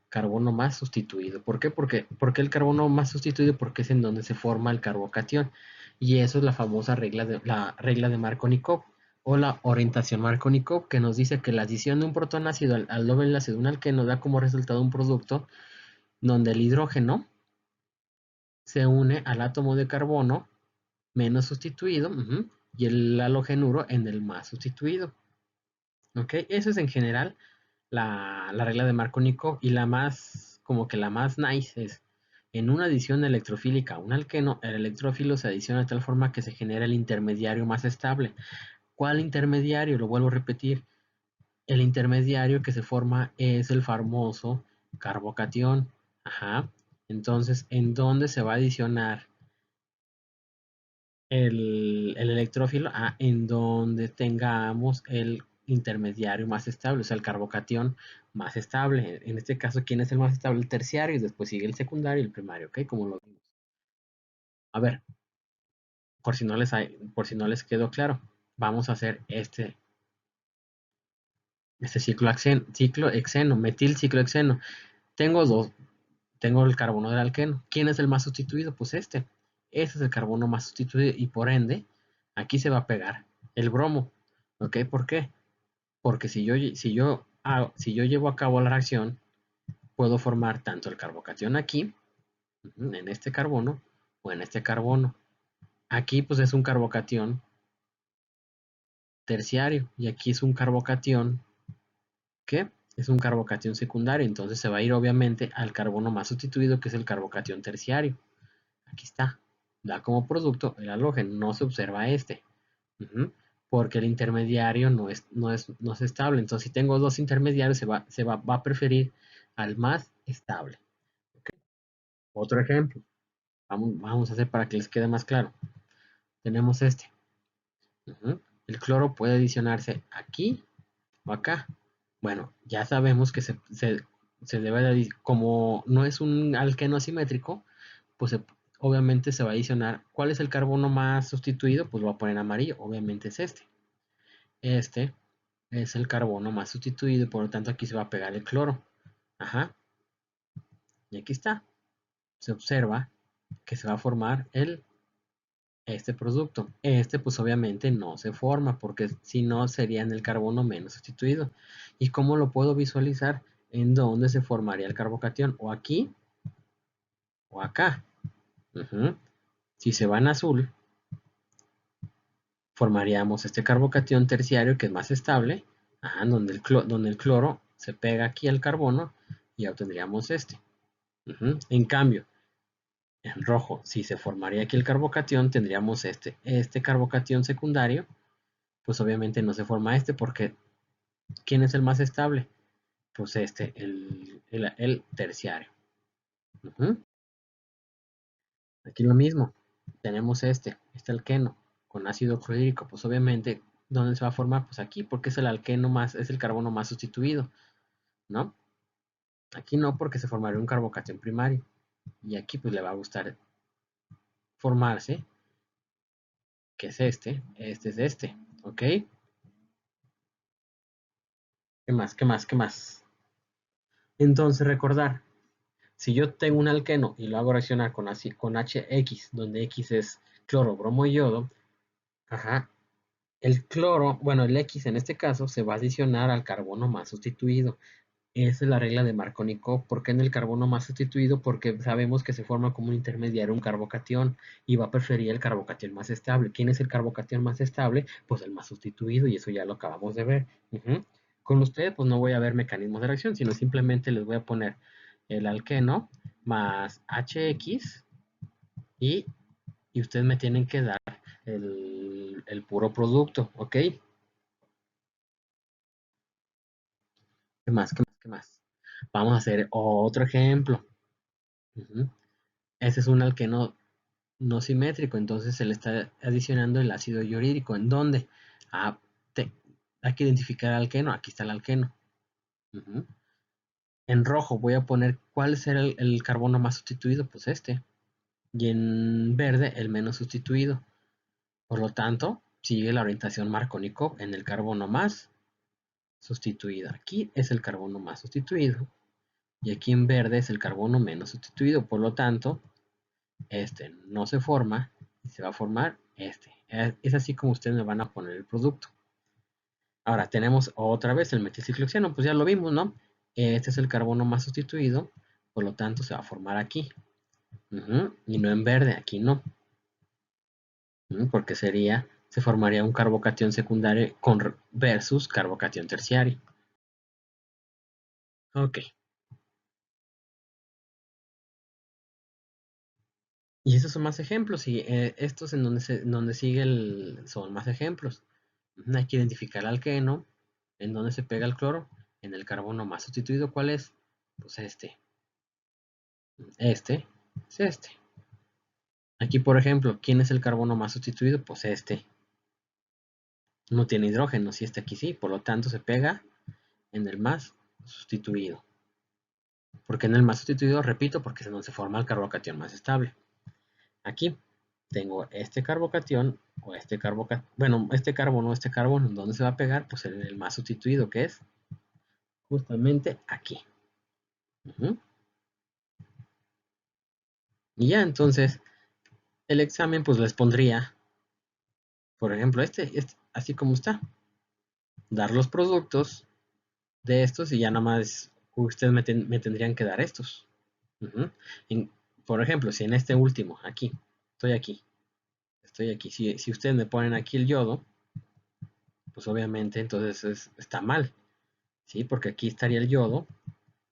carbono más sustituido. ¿Por qué? Porque el carbono más sustituido, porque es en donde se forma el carbocatión. Y eso es la famosa la regla de Markovnikov o la orientación Markovnikov, que nos dice que la adición de un protón ácido al doble enlace de un alqueno da como resultado un producto donde el hidrógeno se une al átomo de carbono menos sustituido, y el halogenuro en el más sustituido. ¿Ok? Eso es en general la regla de Markovnikov, y la más, como que la más nice es, en una adición electrofílica a un alqueno, el electrófilo se adiciona de tal forma que se genera el intermediario más estable. ¿Cuál intermediario? Lo vuelvo a repetir. El intermediario que se forma es el famoso carbocatión. Entonces, ¿en dónde se va a adicionar el electrófilo? En donde tengamos el intermediario más estable, o sea, el carbocatión más estable. En este caso, ¿quién es el más estable? El terciario, y después sigue el secundario y el primario, ¿ok? Como lo vimos. A ver, por si no les quedó claro, vamos a hacer este ciclo hexeno, metil ciclohexeno. Tengo dos, tengo el carbono del alqueno. ¿Quién es el más sustituido? Pues este. Este es el carbono más sustituido y por ende, aquí se va a pegar el bromo. ¿Ok? ¿Por qué? Porque si yo llevo a cabo la reacción, puedo formar tanto el carbocatión aquí, en este carbono, o en este carbono. Aquí pues es un carbocatión terciario y aquí es un carbocatión que es un carbocatión secundario. Entonces se va a ir obviamente al carbono más sustituido, que es el carbocatión terciario. Aquí está. Da como producto el halógeno. No se observa este. Porque el intermediario no es estable. Entonces, si tengo dos intermediarios, va a preferir al más estable. ¿Okay? Otro ejemplo. Vamos a hacer para que les quede más claro. Tenemos este. El cloro puede adicionarse aquí o acá. Bueno, ya sabemos que se debe de, como no es un alqueno asimétrico, pues obviamente se va a adicionar. ¿Cuál es el carbono más sustituido? Pues lo voy a poner en amarillo. Obviamente es este. Este es el carbono más sustituido y por lo tanto aquí se va a pegar el cloro. Y aquí está. Se observa que se va a formar este producto. Este pues obviamente no se forma porque si no sería en el carbono menos sustituido. ¿Y cómo lo puedo visualizar? En dónde se formaría el carbocatión, o aquí o acá. Si se va en azul, formaríamos este carbocatión terciario que es más estable, donde el cloro se pega aquí al carbono y obtendríamos este. En cambio, en rojo, si se formaría aquí el carbocatión, tendríamos este carbocatión secundario, pues obviamente no se forma este porque ¿quién es el más estable? Pues el terciario. Aquí lo mismo, tenemos este alqueno con ácido clorhídrico, pues obviamente, ¿dónde se va a formar? Pues aquí, porque es el alqueno más, es el carbono más sustituido, ¿no? Aquí no, porque se formaría un carbocatión primario. Y aquí pues le va a gustar formarse, que es este es este, ¿ok? ¿Qué más? ¿Qué más? ¿Qué más? Entonces recordar, si yo tengo un alqueno y lo hago reaccionar con HX, donde X es cloro, bromo y yodo, ajá, el cloro, bueno, el X en este caso se va a adicionar al carbono más sustituido. Esa es la regla de Markovnikov. ¿Por qué en el carbono más sustituido? Porque sabemos que se forma como un intermediario un carbocatión y va a preferir el carbocatión más estable. ¿Quién es el carbocatión más estable? Pues el más sustituido, y eso ya lo acabamos de ver. Con ustedes pues no voy a ver mecanismos de reacción, sino simplemente les voy a poner el alqueno más HX y, y ustedes me tienen que dar el puro producto, ¿ok? ¿Qué más? ¿Qué más? ¿Qué más? Vamos a hacer otro ejemplo. Ujú. Ese es un alqueno no simétrico, entonces se le está adicionando el ácido iorídico. ¿En dónde? Ah, hay que identificar el alqueno. Aquí está el alqueno. Ujú. En rojo voy a poner cuál será el carbono más sustituido, pues este. Y en verde el menos sustituido. Por lo tanto, sigue la orientación Markovnikov en el carbono más sustituido. Aquí es el carbono más sustituido. Y aquí en verde es el carbono menos sustituido. Por lo tanto, este no se forma y se va a formar este. Es así como ustedes me van a poner el producto. Ahora tenemos otra vez el metilcicloxiano, pues ya lo vimos, ¿no? Este es el carbono más sustituido, por lo tanto se va a formar aquí. Y no en verde, aquí no. Porque se formaría un carbocatión secundario versus carbocatión terciario. Ok. Y esos son más ejemplos, y estos en donde sigue son más ejemplos. Hay que identificar el alqueno, en donde se pega el cloro, en el carbono más sustituido, ¿cuál es? Pues este. Este es este. Aquí, por ejemplo, ¿quién es el carbono más sustituido? Pues este. No tiene hidrógeno, si este aquí sí, por lo tanto se pega en el más sustituido. Porque en el más sustituido, repito, porque es donde se forma el carbocatión más estable. Aquí tengo este carbocatión o este carbocatión, bueno, este carbono, ¿en dónde se va a pegar? Pues en el más sustituido, que es justamente aquí. Ujú. Y ya entonces el examen pues les pondría, por ejemplo, este así como está, dar los productos de estos y ya nada más ustedes me tendrían que dar estos. Ujú. En- por ejemplo, si en este último, aquí, estoy aquí, estoy aquí, si ustedes me ponen aquí el yodo, pues obviamente entonces está mal, ¿sí? Porque aquí estaría el yodo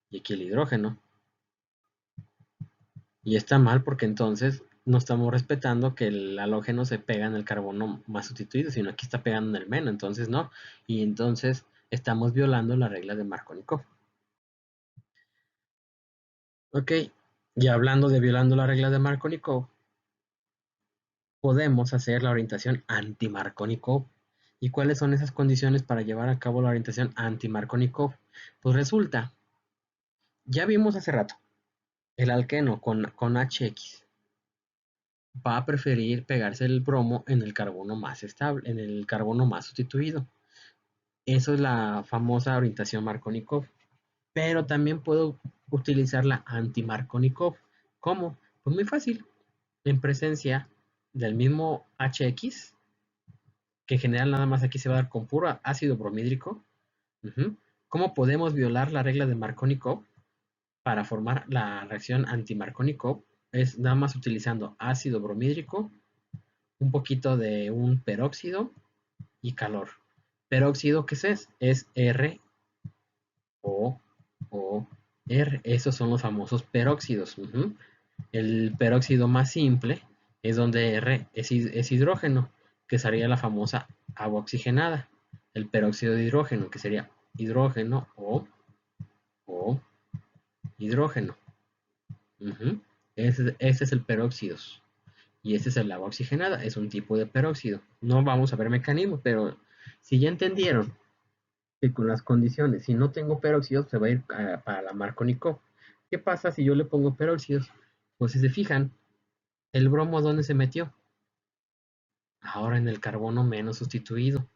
y aquí el hidrógeno. Y está mal porque entonces no estamos respetando que el halógeno se pega en el carbono más sustituido, sino aquí está pegando en el menos, entonces no. Y entonces estamos violando la regla de Markovnikov. Ok, y hablando de violando la regla de Markovnikov, podemos hacer la orientación anti-Markovnikov. ¿Y cuáles son esas condiciones para llevar a cabo la orientación anti-Markovnikov? Pues resulta, ya vimos hace rato, el alqueno con HX va a preferir pegarse el bromo en el carbono más estable, en el carbono más sustituido. Eso es la famosa orientación Markovnikov. Pero también puedo utilizar la anti-Markovnikov. ¿Cómo? Pues muy fácil. En presencia del mismo HX, que en general nada más aquí se va a dar con puro ácido bromídrico. ¿Cómo podemos violar la regla de Markovnikov para formar la reacción anti-Markovnikov? Es nada más utilizando ácido bromídrico, un poquito de un peróxido y calor. Peróxido, ¿qué es? Es R, O, O, R. Esos son los famosos peróxidos. El peróxido más simple es donde R es hidrógeno, que sería la famosa agua oxigenada. El peróxido de hidrógeno, que sería hidrógeno o hidrógeno. Ese es el peróxido. Y este es el agua oxigenada, es un tipo de peróxido. No vamos a ver mecanismos, pero si ya entendieron que con las condiciones. Si no tengo peróxidos, se va a ir para la Markovnikov. ¿Qué pasa si yo le pongo peróxidos? Pues si se fijan, el bromo ¿dónde se metió? Ahora en el carbono menos sustituido.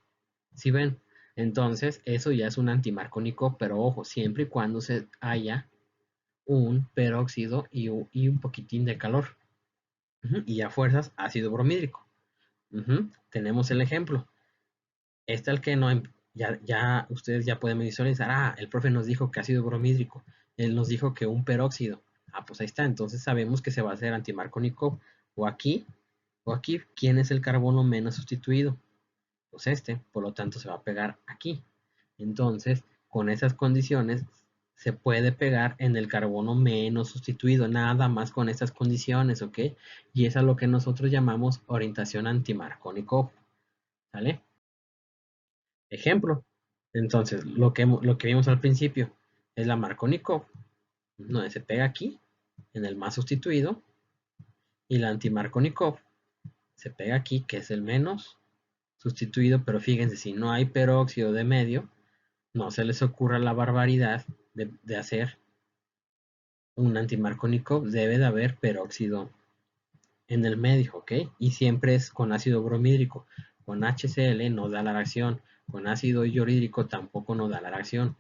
¿Sí ven? Entonces, eso ya es un antimarcónico, pero ojo, siempre y cuando se haya un peróxido y un poquitín de calor. Y a fuerzas ácido bromídrico. Tenemos el ejemplo. Este alqueno, ya ustedes ya pueden visualizar, el profe nos dijo que ácido bromídrico, él nos dijo que un peróxido. Pues ahí está, entonces sabemos que se va a hacer antimarcónico o aquí, ¿quién es el carbono menos sustituido? Pues este, por lo tanto se va a pegar aquí. Entonces, con esas condiciones, se puede pegar en el carbono menos sustituido, nada más con estas condiciones, ¿ok? Y es a lo que nosotros llamamos orientación antimarcónico, ¿sale? Ejemplo. Entonces, lo que vimos al principio es la Markovnikov, donde se pega aquí, en el más sustituido, y la antimarcónico se pega aquí, que es el menos sustituido, pero fíjense, si no hay peróxido de medio, no se les ocurra la barbaridad de hacer un antimarcónico, debe de haber peróxido en el medio, ¿ok? Y siempre es con ácido bromídrico. Con HCl no da la reacción, con ácido hidrohídrico tampoco no da la reacción.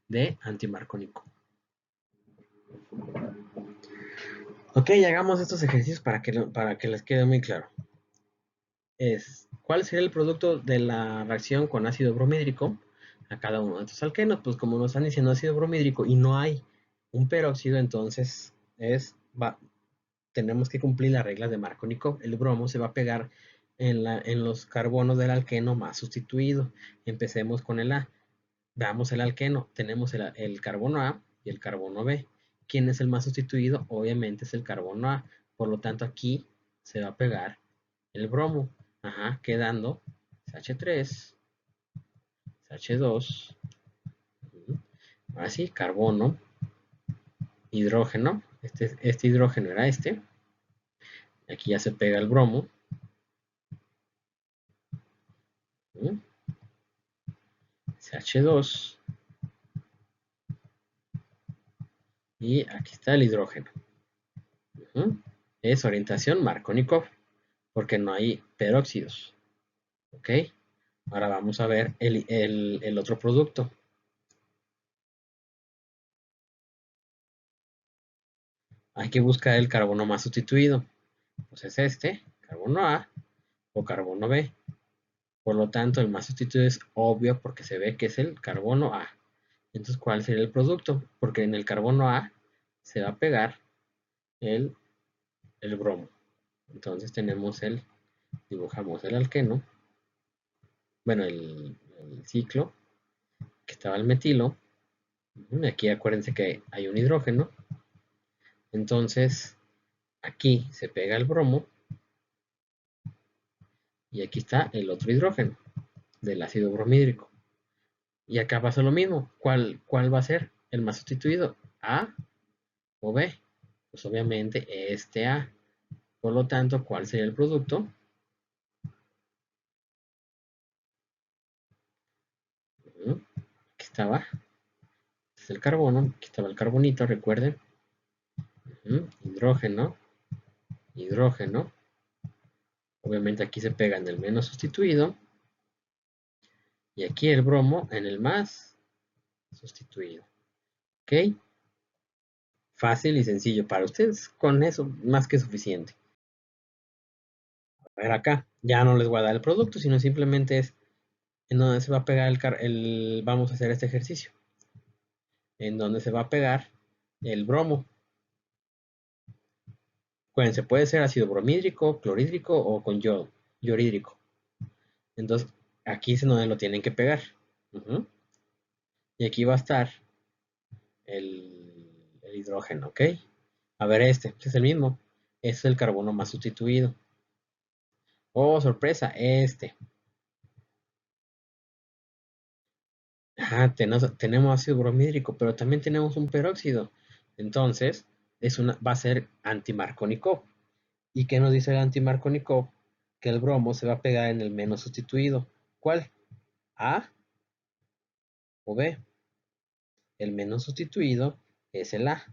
De antimarcónico. Ok, hagamos estos ejercicios para que les quede muy claro. ¿Cuál sería el producto de la reacción con ácido bromídrico a cada uno de estos alquenos? Pues como nos están diciendo ácido bromídrico y no hay un peróxido, entonces tenemos que cumplir las reglas de Markovnikov. El bromo se va a pegar en los carbonos del alqueno más sustituido. Empecemos con el A. Veamos el alqueno. Tenemos el carbono A y el carbono B. ¿Quién es el más sustituido? Obviamente es el carbono A. Por lo tanto, aquí se va a pegar el bromo. Quedando CH3, CH2. Así, carbono, hidrógeno. Este hidrógeno era este. Aquí ya se pega el bromo. CH2. Y aquí está el hidrógeno. Es orientación Markovnikov, porque no hay peróxidos. ¿Ok? Ahora vamos a ver el otro producto. Hay que buscar el carbono más sustituido. Pues es este, carbono A o carbono B. Por lo tanto, el más sustituido es obvio porque se ve que es el carbono A. Entonces, ¿cuál sería el producto? Porque en el carbono A se va a pegar el bromo. Entonces dibujamos el alqueno, bueno, el ciclo, que estaba el metilo. Aquí acuérdense que hay un hidrógeno. Entonces, aquí se pega el bromo y aquí está el otro hidrógeno del ácido bromídrico. Y acá pasa lo mismo. ¿Cuál va a ser el más sustituido? ¿A o B? Pues obviamente este A. Por lo tanto, ¿cuál sería el producto? Aquí estaba. Este es el carbono. Aquí estaba el carbonito, recuerden. Hidrógeno. Hidrógeno. Obviamente aquí se pega en el menos sustituido. Y aquí el bromo en el más sustituido. ¿Ok? Fácil y sencillo para ustedes. Con eso, más que suficiente. A ver acá. Ya no les voy a dar el producto, sino simplemente es en donde se va a pegar vamos a hacer este ejercicio. En donde se va a pegar el bromo. Acuérdense, puede ser ácido bromídrico, clorhídrico o con yodo, hidrohídrico. Entonces, aquí es donde lo tienen que pegar. Y aquí va a estar el hidrógeno, ¿ok? A ver, este es el mismo. Este es el carbono más sustituido. Oh, sorpresa, este. Tenemos ácido bromídrico, pero también tenemos un peróxido. Entonces, va a ser antimarcónico. ¿Y qué nos dice el antimarcónico? Que el bromo se va a pegar en el menos sustituido. ¿Cuál? A o B. El menos sustituido es el A.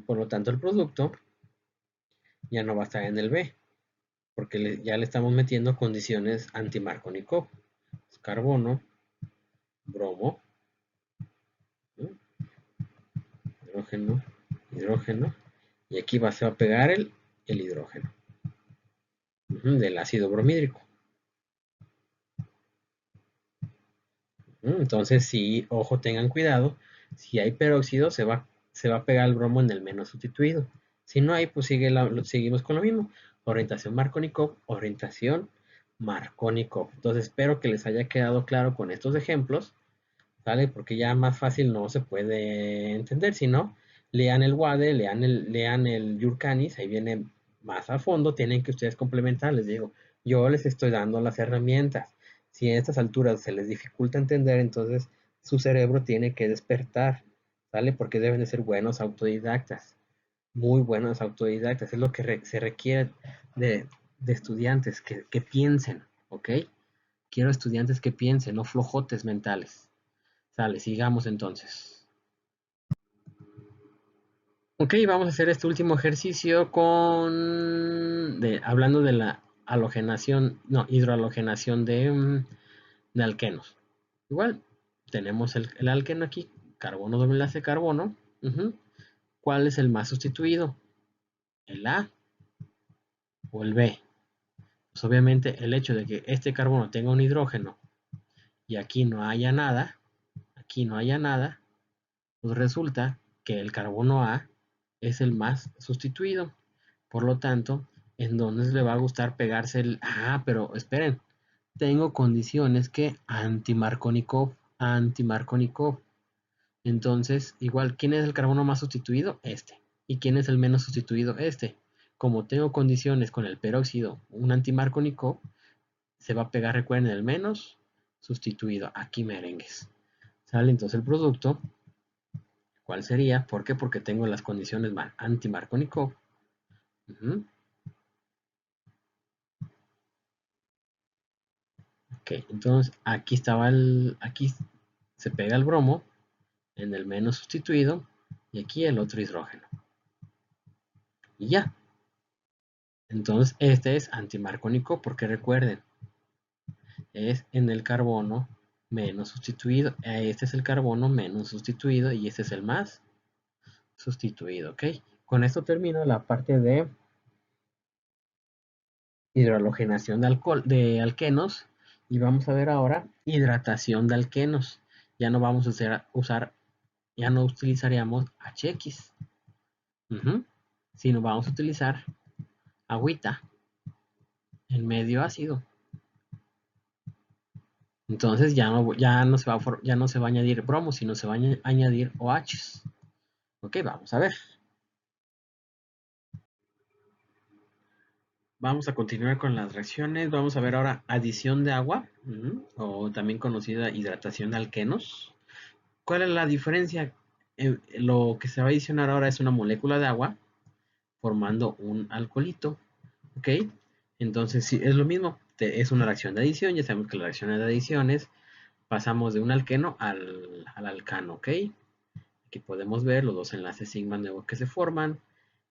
Por lo tanto, el producto ya no va a estar en el B, porque ya le estamos metiendo condiciones anti-Markovnikov. Carbono, bromo, hidrógeno, hidrógeno, y aquí se va a pegar el hidrógeno del ácido bromídrico. Entonces, sí, ojo, tengan cuidado. Si hay peróxido, se va a pegar el bromo en el menos sustituido. Si no hay, pues seguimos con lo mismo. Orientación Markovnikov, orientación Markovnikov. Entonces, espero que les haya quedado claro con estos ejemplos, ¿vale? Porque ya más fácil no se puede entender. Si no, lean el WADE, lean el Yurkanis, ahí viene más a fondo. Tienen que ustedes complementar, les digo. Yo les estoy dando las herramientas. Si a estas alturas se les dificulta entender, entonces su cerebro tiene que despertar, ¿vale? Porque deben de ser buenos autodidactas, muy buenos autodidactas. Es lo que se requiere de estudiantes que piensen, ¿ok? Quiero estudiantes que piensen, no flojotes mentales. Sale, sigamos entonces. Ok, vamos a hacer este último ejercicio hablando de la halogenación, no, hidrohalogenación de alquenos. Igual, tenemos el alqueno aquí, carbono doble enlace carbono. ¿Cuál es el más sustituido? ¿El A o el B? Pues obviamente el hecho de que este carbono tenga un hidrógeno y aquí no haya nada, pues resulta que el carbono A es el más sustituido. Por lo tanto, ¿en dónde le va a gustar pegarse el... Ah, pero esperen, tengo condiciones que anti-Markovnikov. Entonces, igual, ¿quién es el carbono más sustituido? Este. ¿Y quién es el menos sustituido? Este. Como tengo condiciones con el peróxido, un anti-Markovnikov, se va a pegar, recuerden, el menos sustituido. Aquí merengues. ¿Sale? Entonces el producto, ¿cuál sería? ¿Por qué? Porque tengo las condiciones anti-Markovnikov. Ok, entonces aquí se pega el bromo en el menos sustituido y aquí el otro hidrógeno. Y ya. Entonces este es antimarcónico porque recuerden, es en el carbono menos sustituido. Este es el carbono menos sustituido y este es el más sustituido, ¿ok? Con esto termino la parte de hidrohalogenación de alquenos y vamos a ver ahora hidratación de alquenos. Ya no vamos a usar, ya no utilizaríamos HX, sino vamos a utilizar agüita en medio ácido. Entonces ya no se va a añadir bromo, sino se va a añadir OHs. Ok, vamos a ver. Vamos a continuar con las reacciones. Vamos a ver ahora adición de agua, o también conocida hidratación de alquenos. ¿Cuál es la diferencia? Lo que se va a adicionar ahora es una molécula de agua formando un alcoholito. ¿Ok? Entonces, sí, es lo mismo. Es una reacción de adición. Ya sabemos que la reacción de adición es pasamos de un alqueno al alcano. ¿Ok? Aquí podemos ver los dos enlaces sigma nuevos que se forman.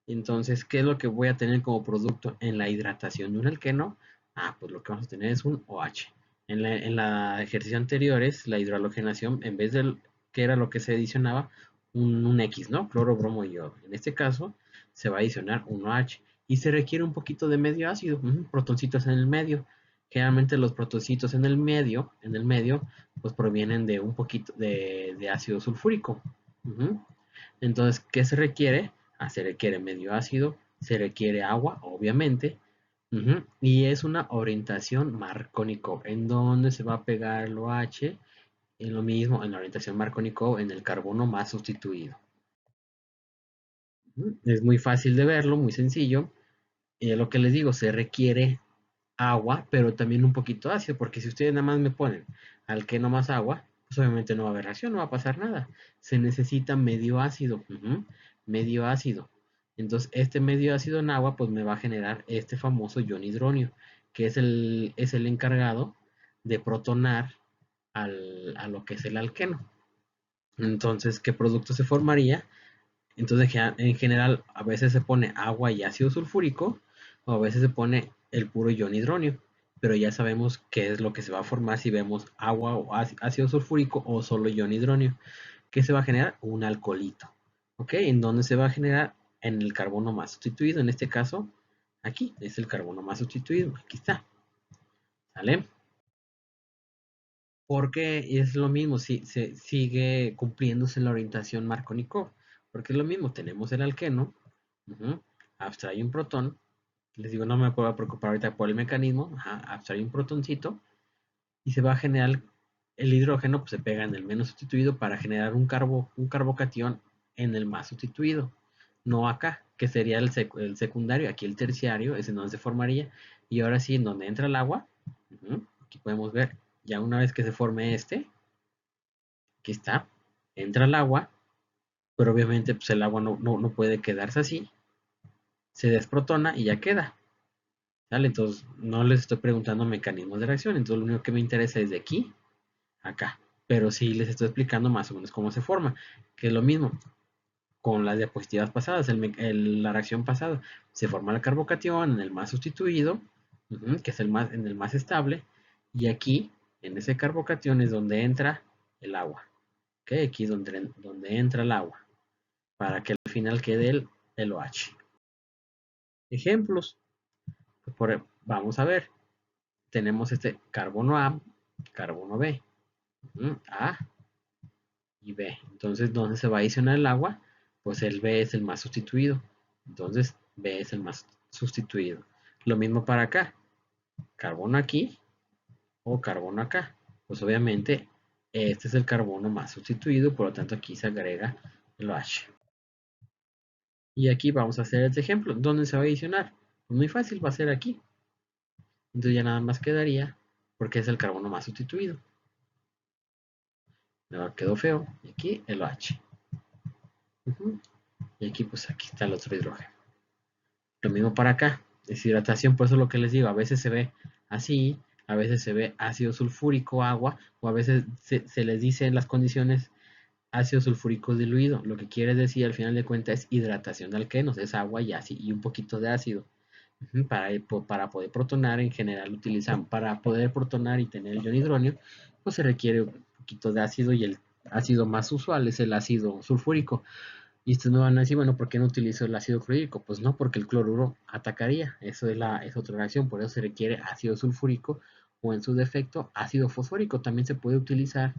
Entonces, ¿qué es lo que voy a tener como producto en la hidratación de un alqueno? Ah, pues lo que vamos a tener es un OH. En la ejercicio anteriores, la hidrohalogenación, en vez de que era lo que se adicionaba, un X, ¿no? Cloro, bromo y yodo. En este caso, se va a adicionar un OH y se requiere un poquito de medio ácido, protoncitos en el medio. Generalmente los protoncitos en el medio, pues provienen de un poquito de ácido sulfúrico. Entonces, ¿qué se requiere? Se requiere medio ácido, se requiere agua, obviamente, y es una orientación Markovnikov, en donde se va a pegar el OH, en lo mismo, en la orientación Markovnikov, en el carbono más sustituido. Es muy fácil de verlo, muy sencillo. Lo que les digo, se requiere agua, pero también un poquito ácido, porque si ustedes nada más me ponen alqueno más agua, pues obviamente no va a haber reacción, no va a pasar nada. Se necesita medio ácido, medio ácido. Entonces, este medio ácido en agua, pues me va a generar este famoso ion hidronio, que es el encargado de protonar a lo que es el alqueno. Entonces, ¿qué producto se formaría? Entonces, en general, a veces se pone agua y ácido sulfúrico, o a veces se pone el puro ion hidronio, pero ya sabemos qué es lo que se va a formar si vemos agua o ácido sulfúrico o solo ion hidronio. ¿Qué se va a generar? Un alcoholito. ¿Ok? ¿En dónde se va a generar? En el carbono más sustituido, en este caso, aquí es el carbono más sustituido, aquí está. ¿Sale? Porque es lo mismo, si se sigue cumpliéndose la orientación Markovnikov, porque es lo mismo, tenemos el alqueno, abstrae un protón, les digo, no me puedo preocupar ahorita por el mecanismo, abstrae un protoncito y se va a generar el hidrógeno, pues se pega en el menos sustituido para generar un carbocatión en el más sustituido, no acá, que sería el secundario, aquí el terciario, es en donde se formaría, y ahora sí, en donde entra el agua, aquí podemos ver, ya una vez que se forme este, aquí está, entra el agua, pero obviamente pues el agua no puede quedarse así, se desprotona y ya queda. ¿Sale? Entonces no les estoy preguntando mecanismos de reacción, entonces lo único que me interesa es de aquí a acá. Pero sí les estoy explicando más o menos cómo se forma, que es lo mismo con las diapositivas pasadas, la reacción pasada. Se forma el carbocatión en el más sustituido, que es en el más estable, y aquí, en ese carbocatión es donde entra el agua. ¿Okay? Aquí es donde entra el agua, para que al final quede el OH. Ejemplos. Vamos a ver. Tenemos este carbono A, carbono B. A y B. Entonces, ¿dónde se va a adicionar el agua? Pues el B es el más sustituido. Entonces, B es el más sustituido. Lo mismo para acá. Carbono aquí o carbono acá. Pues obviamente, este es el carbono más sustituido, por lo tanto aquí se agrega el OH. Y aquí vamos a hacer este ejemplo. ¿Dónde se va a adicionar? Pues muy fácil, va a ser aquí. Entonces ya nada más quedaría, porque es el carbono más sustituido. Me quedó feo. Y aquí el OH. Y aquí pues aquí está el otro hidrógeno. Lo mismo para acá. Deshidratación, por eso es lo que les digo. A veces se ve así, a veces se ve ácido sulfúrico, agua, o a veces se les dice en las condiciones ácido sulfúrico diluido. Lo que quiere decir al final de cuentas es hidratación de alquenos, es agua y un poquito de ácido. Para poder protonar, en general utilizan, para poder protonar y tener el ion hidronio, pues se requiere un poquito de ácido y el ácido más usual es el ácido sulfúrico. Y ustedes me van a decir, bueno, ¿por qué no utilizo el ácido clorhídrico? Pues no, porque el cloruro atacaría. Eso es otra reacción, por eso se requiere ácido sulfúrico o en su defecto ácido fosfórico. También se puede utilizar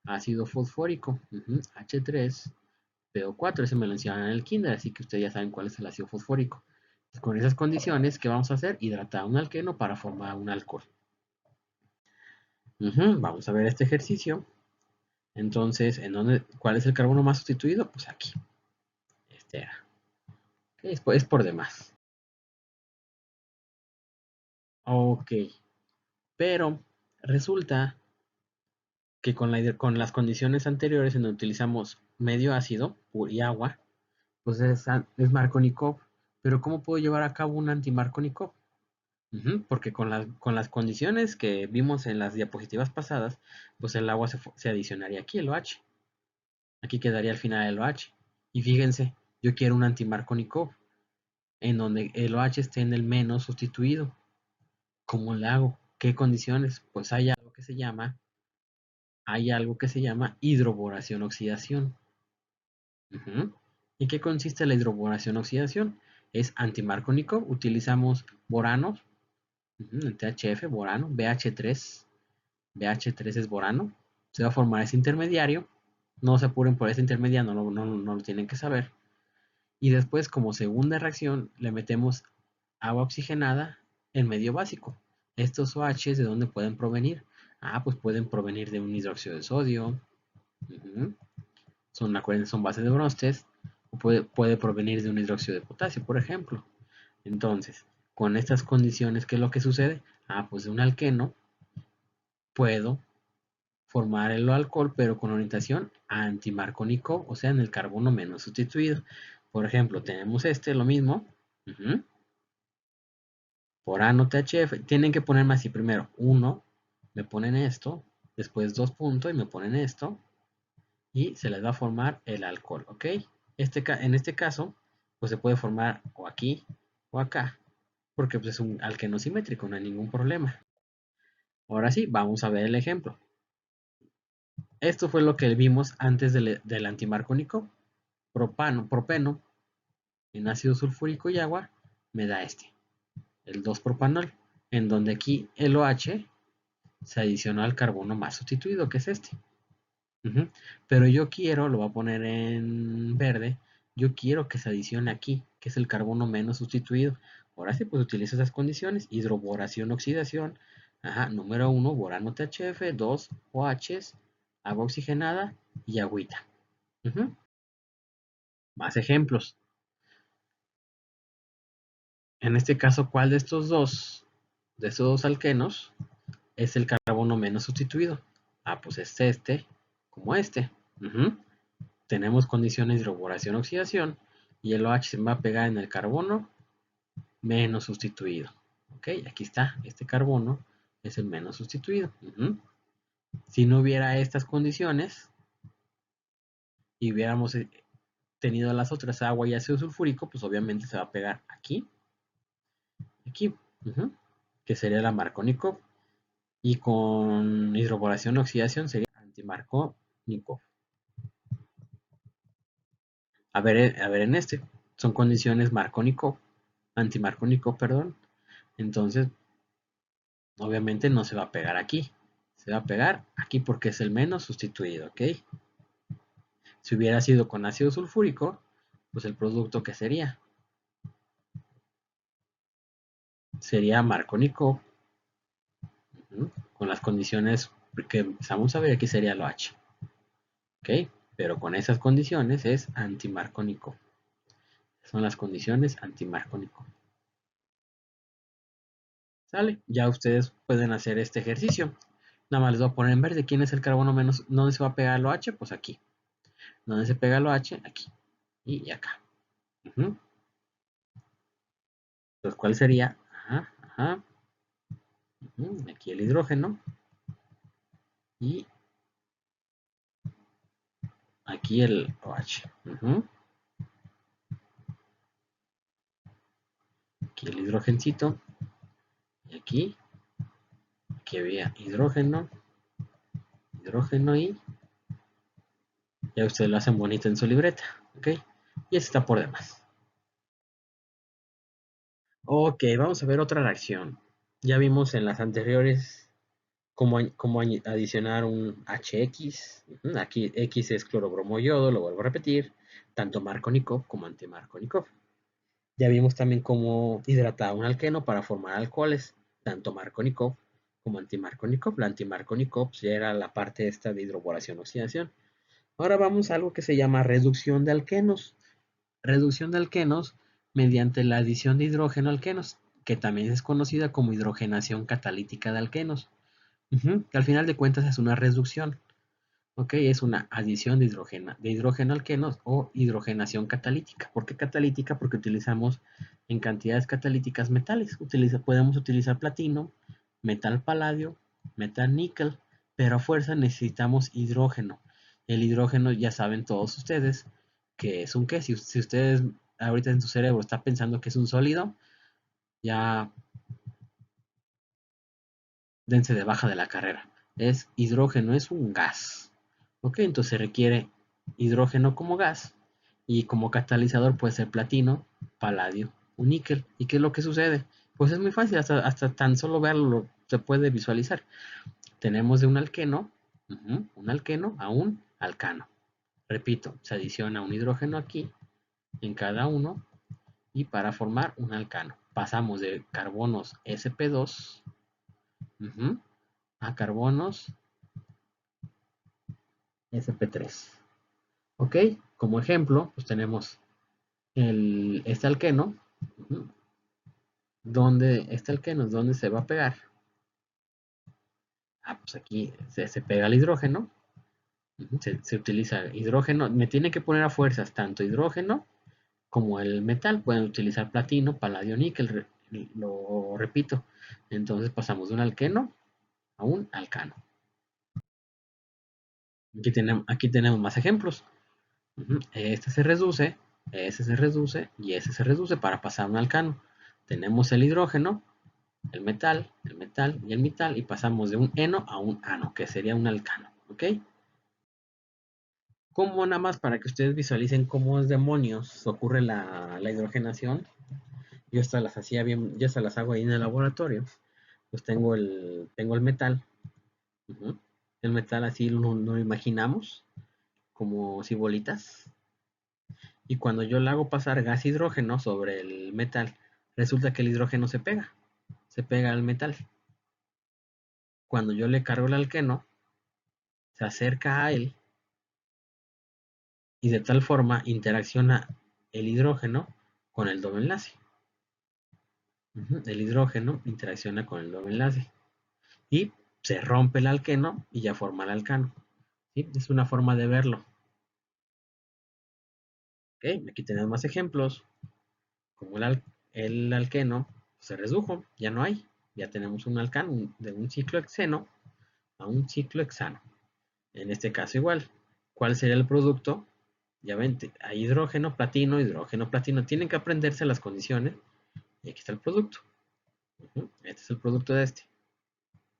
ácido fosfórico, H3PO4, ese me lo enseñaron en el kinder, así que ustedes ya saben cuál es el ácido fosfórico. Con esas condiciones, ¿qué vamos a hacer? Hidratar un alqueno para formar un alcohol. Vamos a ver este ejercicio. Entonces, ¿cuál es el carbono más sustituido? Pues aquí. Este era. Es por demás. Ok, pero resulta que con las condiciones anteriores en donde utilizamos medio ácido y agua, pues es Markovnikov. Pero ¿cómo puedo llevar a cabo un anti-Markovnikov? Porque con las condiciones que vimos en las diapositivas pasadas, pues el agua se adicionaría aquí, el OH. Aquí quedaría al final el OH. Y fíjense, yo quiero un anti-Markovnikov, en donde el OH esté en el menos sustituido. ¿Cómo le hago? ¿Qué condiciones? Pues hay algo que se llama hidroboración oxidación. ¿En qué consiste la hidroboración oxidación? Es antimarcónico, utilizamos boranos, el THF, borano, BH3 es borano, se va a formar ese intermediario, no se apuren por ese intermediario, no lo tienen que saber. Y después, como segunda reacción, le metemos agua oxigenada en medio básico. Estos OH, ¿de dónde pueden provenir? Pues pueden provenir de un hidróxido de sodio, acuérdense, son bases de Bronsted, o puede provenir de un hidróxido de potasio, por ejemplo. Entonces, con estas condiciones, ¿qué es lo que sucede? Pues de un alqueno puedo formar el alcohol, pero con orientación antimarcónico, o sea, en el carbono menos sustituido. Por ejemplo, tenemos lo mismo, por ano THF, tienen que ponerme así primero, 1, me ponen esto, después dos puntos y me ponen esto y se les va a formar el alcohol, ¿ok? En este caso, pues se puede formar o aquí o acá, porque pues, es un alqueno simétrico, no hay ningún problema. Ahora sí, vamos a ver el ejemplo. Esto fue lo que vimos antes del antimarcónico. Propeno en ácido sulfúrico y agua me da el 2-propanol, en donde aquí el OH se adicionó al carbono más sustituido, que es este. Ujú. Pero yo quiero, lo voy a poner en verde, yo quiero que se adicione aquí, que es el carbono menos sustituido. Ahora sí, pues utilizo esas condiciones, hidroboración, oxidación, ajá, número 1, borano THF, 2, OHs, agua oxigenada y agüita. Ujú. Más ejemplos. En este caso, ¿cuál de estos dos alquenos, es el carbono menos sustituido? Ah, pues es este, como este. Ujú. Tenemos condiciones de hidroboración oxidación y el OH se va a pegar en el carbono menos sustituido. Ok, aquí está, este carbono es el menos sustituido. Si no hubiera estas condiciones y hubiéramos tenido las otras, agua y ácido sulfúrico, pues obviamente se va a pegar aquí, aquí, que sería la Markovnikov, y con hidroboración oxidación sería antimarkovnikov. A ver en este, son condiciones Markovnikov, antimarkovnikov, perdón. Entonces, obviamente no se va a pegar aquí. Se va a pegar aquí porque es el menos sustituido, ¿ok? Si hubiera sido con ácido sulfúrico, pues el producto que sería Markovnikov, con las condiciones que empezamos a ver, aquí sería lo H, ¿ok? Pero con esas condiciones es antimarcónico. Son las condiciones antimarcónico. ¿Sale? Ya ustedes pueden hacer este ejercicio. Nada más les voy a poner en verde quién es el carbono menos. ¿Dónde se va a pegar lo H? Pues aquí. ¿Dónde se pega lo H? Aquí. Y acá. Entonces, ¿cuál sería? Ajá, ajá. Aquí el hidrógeno. Y aquí el OH. Aquí el hidrogencito. Y aquí había hidrógeno. Hidrógeno y ya ustedes lo hacen bonito en su libreta. ¿Ok? Y eso está por demás. Ok, vamos a ver otra reacción. Ya vimos en las anteriores cómo adicionar un HX. Aquí X es clorobromo-yodo, lo vuelvo a repetir. Tanto Markovnikov como antimarkovnikov. Ya vimos también cómo hidratar un alqueno para formar alcoholes, tanto Markovnikov como antimarkovnikov. La antimarkovnikov ya era la parte esta de hidroboración oxidación. Ahora vamos a algo que se llama reducción de alquenos. Reducción de alquenos mediante la adición de hidrógeno a alquenos, que también es conocida como hidrogenación catalítica de alquenos. Que al final de cuentas es una reducción. ¿Ok? Es una adición de hidrógeno a alquenos o hidrogenación catalítica. ¿Por qué catalítica? Porque utilizamos en cantidades catalíticas metales. Podemos utilizar platino, metal paladio, metal níquel, pero a fuerza necesitamos hidrógeno. El hidrógeno ya saben todos ustedes que es un qué. Si ustedes ahorita en su cerebro está pensando que es un sólido, ya dense de baja de la carrera. Es hidrógeno, es un gas. Ok, entonces se requiere hidrógeno como gas y como catalizador puede ser platino, paladio o níquel. ¿Y qué es lo que sucede? Pues es muy fácil, hasta tan solo verlo se puede visualizar. Tenemos de un alqueno a un alcano. Repito, se adiciona un hidrógeno aquí en cada uno y para formar un alcano pasamos de carbonos sp2 a carbonos sp3. ¿Ok? Como ejemplo, pues tenemos este alqueno, este alqueno, ¿dónde se va a pegar? Ah, pues aquí se pega el hidrógeno, se utiliza hidrógeno, me tiene que poner a fuerzas tanto hidrógeno como el metal, pueden utilizar platino, paladio, níquel, lo repito, entonces pasamos de un alqueno a un alcano. Aquí tenemos más ejemplos. Este se reduce y este se reduce para pasar a un alcano. Tenemos el hidrógeno, el metal y el metal y pasamos de un eno a un ano, que sería un alcano. ¿Ok? Como nada más para que ustedes visualicen cómo es demonios ocurre la hidrogenación. Yo estas las hacía bien, yo estas las hago ahí en el laboratorio. Pues tengo el metal. Ujú. El metal así lo imaginamos como si bolitas. Y cuando yo le hago pasar gas hidrógeno sobre el metal, resulta que el hidrógeno se pega al metal. Cuando yo le cargo el alqueno, se acerca a él y de tal forma interacciona el hidrógeno con el doble enlace. El hidrógeno interacciona con el doble enlace y se rompe el alqueno y ya forma el alcano. ¿Sí? Es una forma de verlo. ¿Okay? Aquí tenemos más ejemplos, como el alqueno se redujo, ya no hay, ya tenemos un alcano de un ciclo hexeno a un ciclo hexano. En este caso igual, ¿cuál sería el producto? Ya ven, hay hidrógeno, platino, tienen que aprenderse las condiciones y aquí está el producto. Este es el producto de este.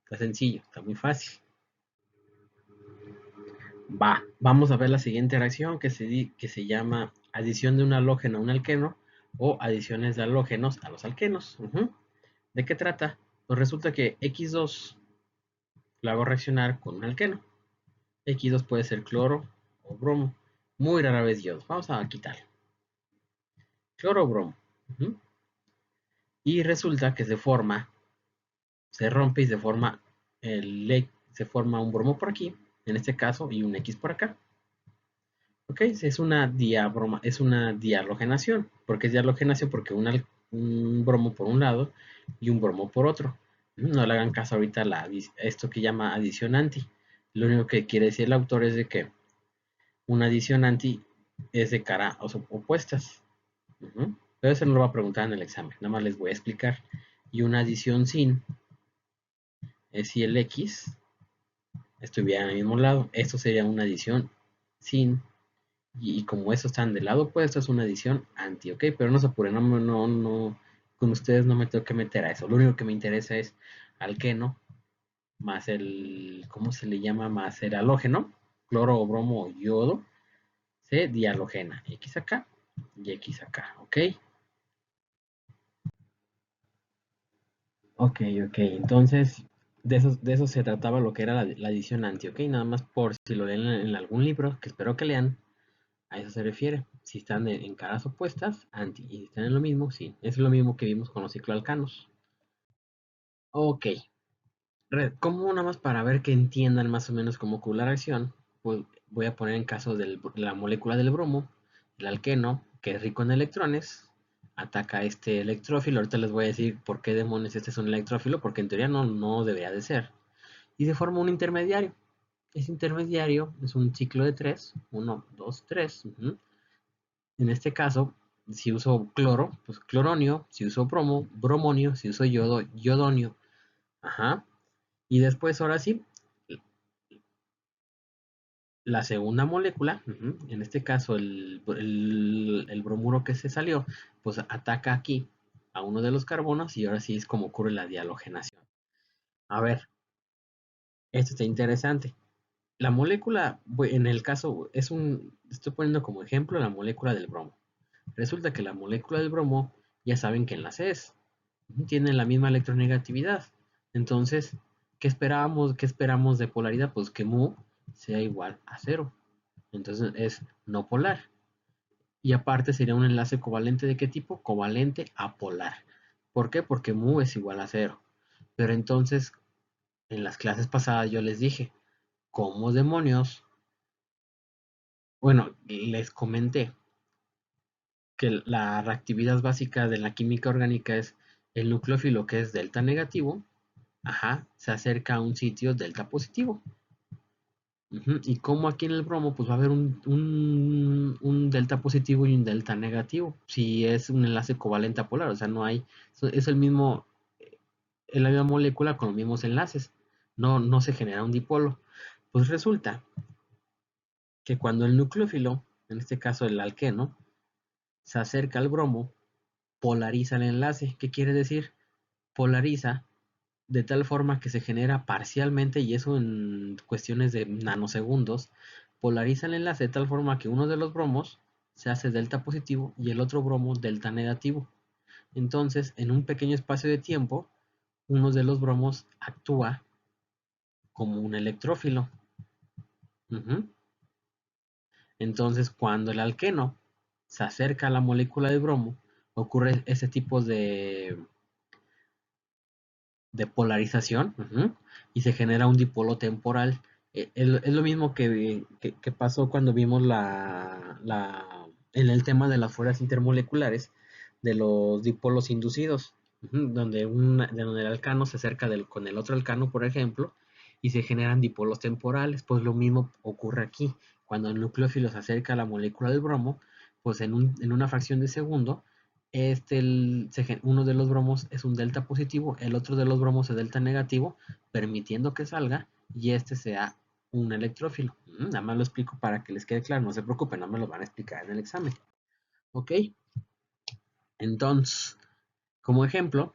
Está sencillo, está muy fácil. Vamos a ver la siguiente reacción que se llama adición de un halógeno a un alqueno o adiciones de halógenos a los alquenos. ¿De qué trata? Pues resulta que X2 lo hago reaccionar con un alqueno. X2 puede ser cloro o bromo. Muy rara vez yodo. Vamos a quitarlo. Cloro o bromo. Y resulta que se rompe y se forma un bromo por aquí, en este caso, y un X por acá. Ok, es una dialogenación. ¿Por qué es dialogenación? Porque un bromo por un lado y un bromo por otro. No le hagan caso ahorita a esto que llama adición anti. Lo único que quiere decir el autor es de que una adición anti es de cara opuestas. Pero eso no lo va a preguntar en el examen. Nada más les voy a explicar. Y una adición sin es si el X estuviera en el mismo lado. Esto sería una adición sin. Y como estos están del lado opuesto, es una adición anti, ¿ok? Pero no se apuren, no, con ustedes no me tengo que meter a eso. Lo único que me interesa es alqueno más ¿cómo se le llama? Más el halógeno, cloro o bromo o yodo, se dialogena. X acá y X acá, ¿ok? Ok, ok. Entonces, de eso se trataba lo que era la adición anti, ¿ok? Nada más por si lo leen en algún libro, que espero que lean, a eso se refiere. Si están en caras opuestas, anti. Y si están en lo mismo, sí. Es lo mismo que vimos con los cicloalcanos. Ok. Como nada más para ver que entiendan más o menos cómo ocurre la reacción, pues voy a poner en caso de la molécula del bromo, el alqueno, que es rico en electrones, ataca este electrófilo. Ahorita les voy a decir por qué demonios este es un electrófilo, porque en teoría no debería de ser. Y se forma un intermediario. Ese intermediario es un ciclo de 3, 1, 2, 3. En este caso, si uso cloro, pues cloronio; si uso bromo, bromonio; si uso yodo, yodonio. Ajá. Y después, ahora sí, la segunda molécula, en este caso el bromuro que se salió, pues ataca aquí a uno de los carbonos y ahora sí es como ocurre la dialogenación. A ver, esto está interesante. La molécula, en el caso, estoy poniendo como ejemplo la molécula del bromo. Resulta que la molécula del bromo, ya saben qué enlace es. Tienen la misma electronegatividad. Entonces, ¿qué esperamos de polaridad? Pues que mu sea igual a cero. Entonces es no polar. Y aparte sería un enlace covalente de qué tipo? Covalente apolar. ¿Por qué? Porque mu es igual a cero. Pero entonces, en las clases pasadas yo les dije, ¿cómo demonios? Bueno, les comenté que la reactividad básica de la química orgánica es el nucleófilo, que es delta negativo, se acerca a un sitio delta positivo. Y como aquí en el bromo, pues va a haber un delta positivo y un delta negativo. Si es un enlace covalente a polar, o sea, no hay, es el mismo, es la misma molécula con los mismos enlaces. No se genera un dipolo. Pues resulta que cuando el nucleófilo, en este caso el alqueno, se acerca al bromo, polariza el enlace. ¿Qué quiere decir? Polariza de tal forma que se genera parcialmente, y eso en cuestiones de nanosegundos, polariza el enlace de tal forma que uno de los bromos se hace delta positivo y el otro bromo delta negativo. Entonces, en un pequeño espacio de tiempo, uno de los bromos actúa como un electrófilo. Ujú. Entonces, cuando el alqueno se acerca a la molécula de bromo, ocurre ese tipo de polarización, y se genera un dipolo temporal. Es lo mismo que pasó cuando vimos en el tema de las fuerzas intermoleculares de los dipolos inducidos, donde el alcano se acerca con el otro alcano, por ejemplo, y se generan dipolos temporales. Pues lo mismo ocurre aquí. Cuando el nucleófilo se acerca a la molécula del bromo, pues en una fracción de segundo, uno de los bromos es un delta positivo, el otro de los bromos es delta negativo, permitiendo que salga y este sea un electrófilo. Nada más lo explico para que les quede claro, no se preocupen, no me lo van a explicar en el examen. ¿Ok? Entonces, como ejemplo,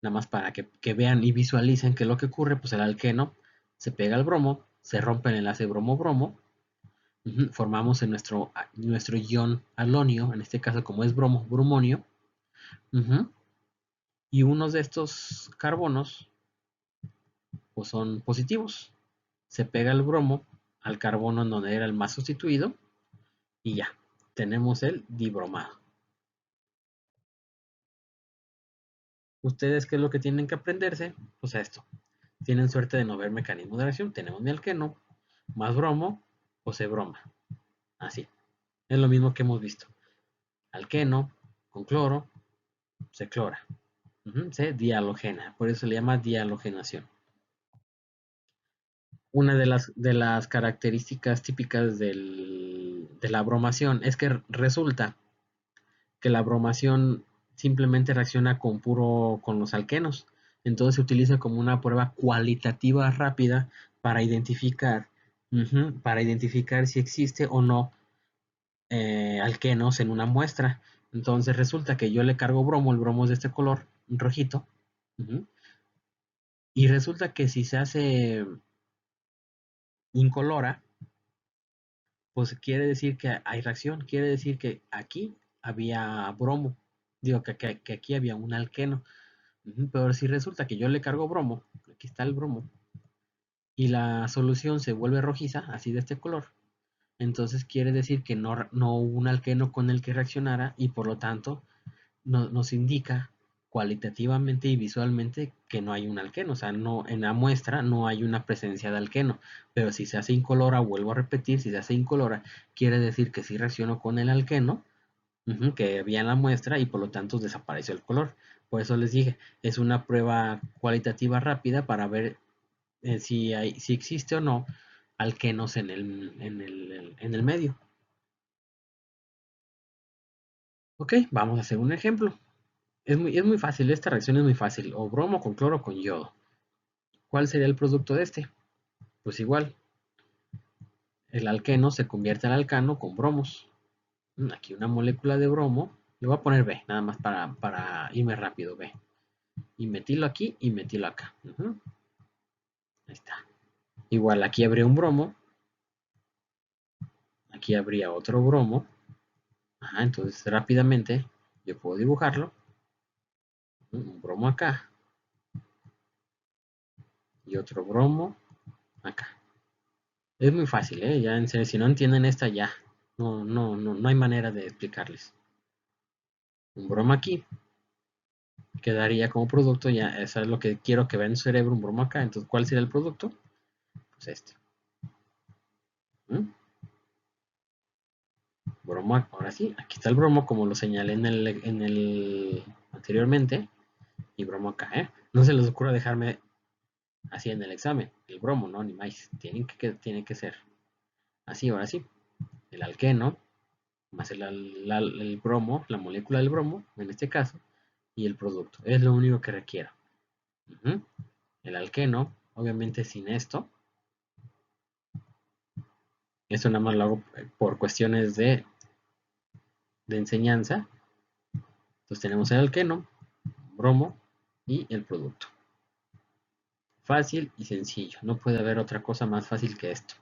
nada más para que vean y visualicen que lo que ocurre, pues el alqueno se pega al bromo, se rompe el enlace bromo-bromo, formamos en nuestro ion alonio, en este caso como es bromo, brumonio, y unos de estos carbonos pues son positivos. Se pega el bromo al carbono en donde era el más sustituido y ya, tenemos el dibromado. ¿Ustedes qué es lo que tienen que aprenderse? Pues esto. Tienen suerte de no ver mecanismo de reacción. Tenemos mi alqueno, más bromo, pues se broma. Así. Es lo mismo que hemos visto. Alqueno con cloro, se clora. Se dialogena. Por eso se le llama dialogenación. Una de las características típicas de la bromación es que resulta que la bromación simplemente reacciona con los alquenos. Entonces se utiliza como una prueba cualitativa rápida para identificar, para identificar si existe o no alquenos en una muestra. Entonces resulta que yo le cargo bromo, el bromo es de este color, rojito, uh-huh, y resulta que si se hace incolora, pues quiere decir que hay reacción, quiere decir que aquí había bromo, digo que aquí había un alqueno. Pero si resulta que yo le cargo bromo, aquí está el bromo, y la solución se vuelve rojiza, así de este color, entonces quiere decir que no hubo un alqueno con el que reaccionara y por lo tanto nos indica cualitativamente y visualmente que no hay un alqueno, o sea, no, en la muestra no hay una presencia de alqueno, pero si se hace incolora, vuelvo a repetir, si se hace incolora, quiere decir que sí reaccionó con el alqueno, que había en la muestra y por lo tanto desapareció el color. Por eso les dije, es una prueba cualitativa rápida para ver si existe o no alquenos en el medio. Ok, vamos a hacer un ejemplo. Es muy fácil, esta reacción es muy fácil. O bromo con cloro con yodo. ¿Cuál sería el producto de este? Pues igual, el alqueno se convierte en alcano con bromos. Aquí una molécula de bromo. Le voy a poner B, nada más para irme rápido, B. Y metilo aquí y metilo acá. Ahí está. Igual aquí habría un bromo. Aquí habría otro bromo. Entonces rápidamente yo puedo dibujarlo. Un bromo acá y otro bromo acá. Es muy fácil, ¿eh? Ya en serio, si no entienden esta ya, no, no, no, no hay manera de explicarles. Un bromo aquí quedaría como producto, ya, eso es lo que quiero que vean en su cerebro, un bromo acá. Entonces, ¿cuál sería el producto? Pues este. ¿Mm? Bromo, ahora sí, aquí está el bromo, como lo señalé en el anteriormente, y bromo acá, ¿eh? No se les ocurra dejarme así en el examen, el bromo, ¿no? Ni más, tiene que ser así, ahora sí. El alqueno, más el bromo, la molécula del bromo, en este caso, y el producto. Es lo único que requiero. Ujú. El alqueno, obviamente sin esto, Esto nada más lo hago por cuestiones de enseñanza. Entonces tenemos el alqueno, bromo y el producto. Fácil y sencillo. No puede haber otra cosa más fácil que esto.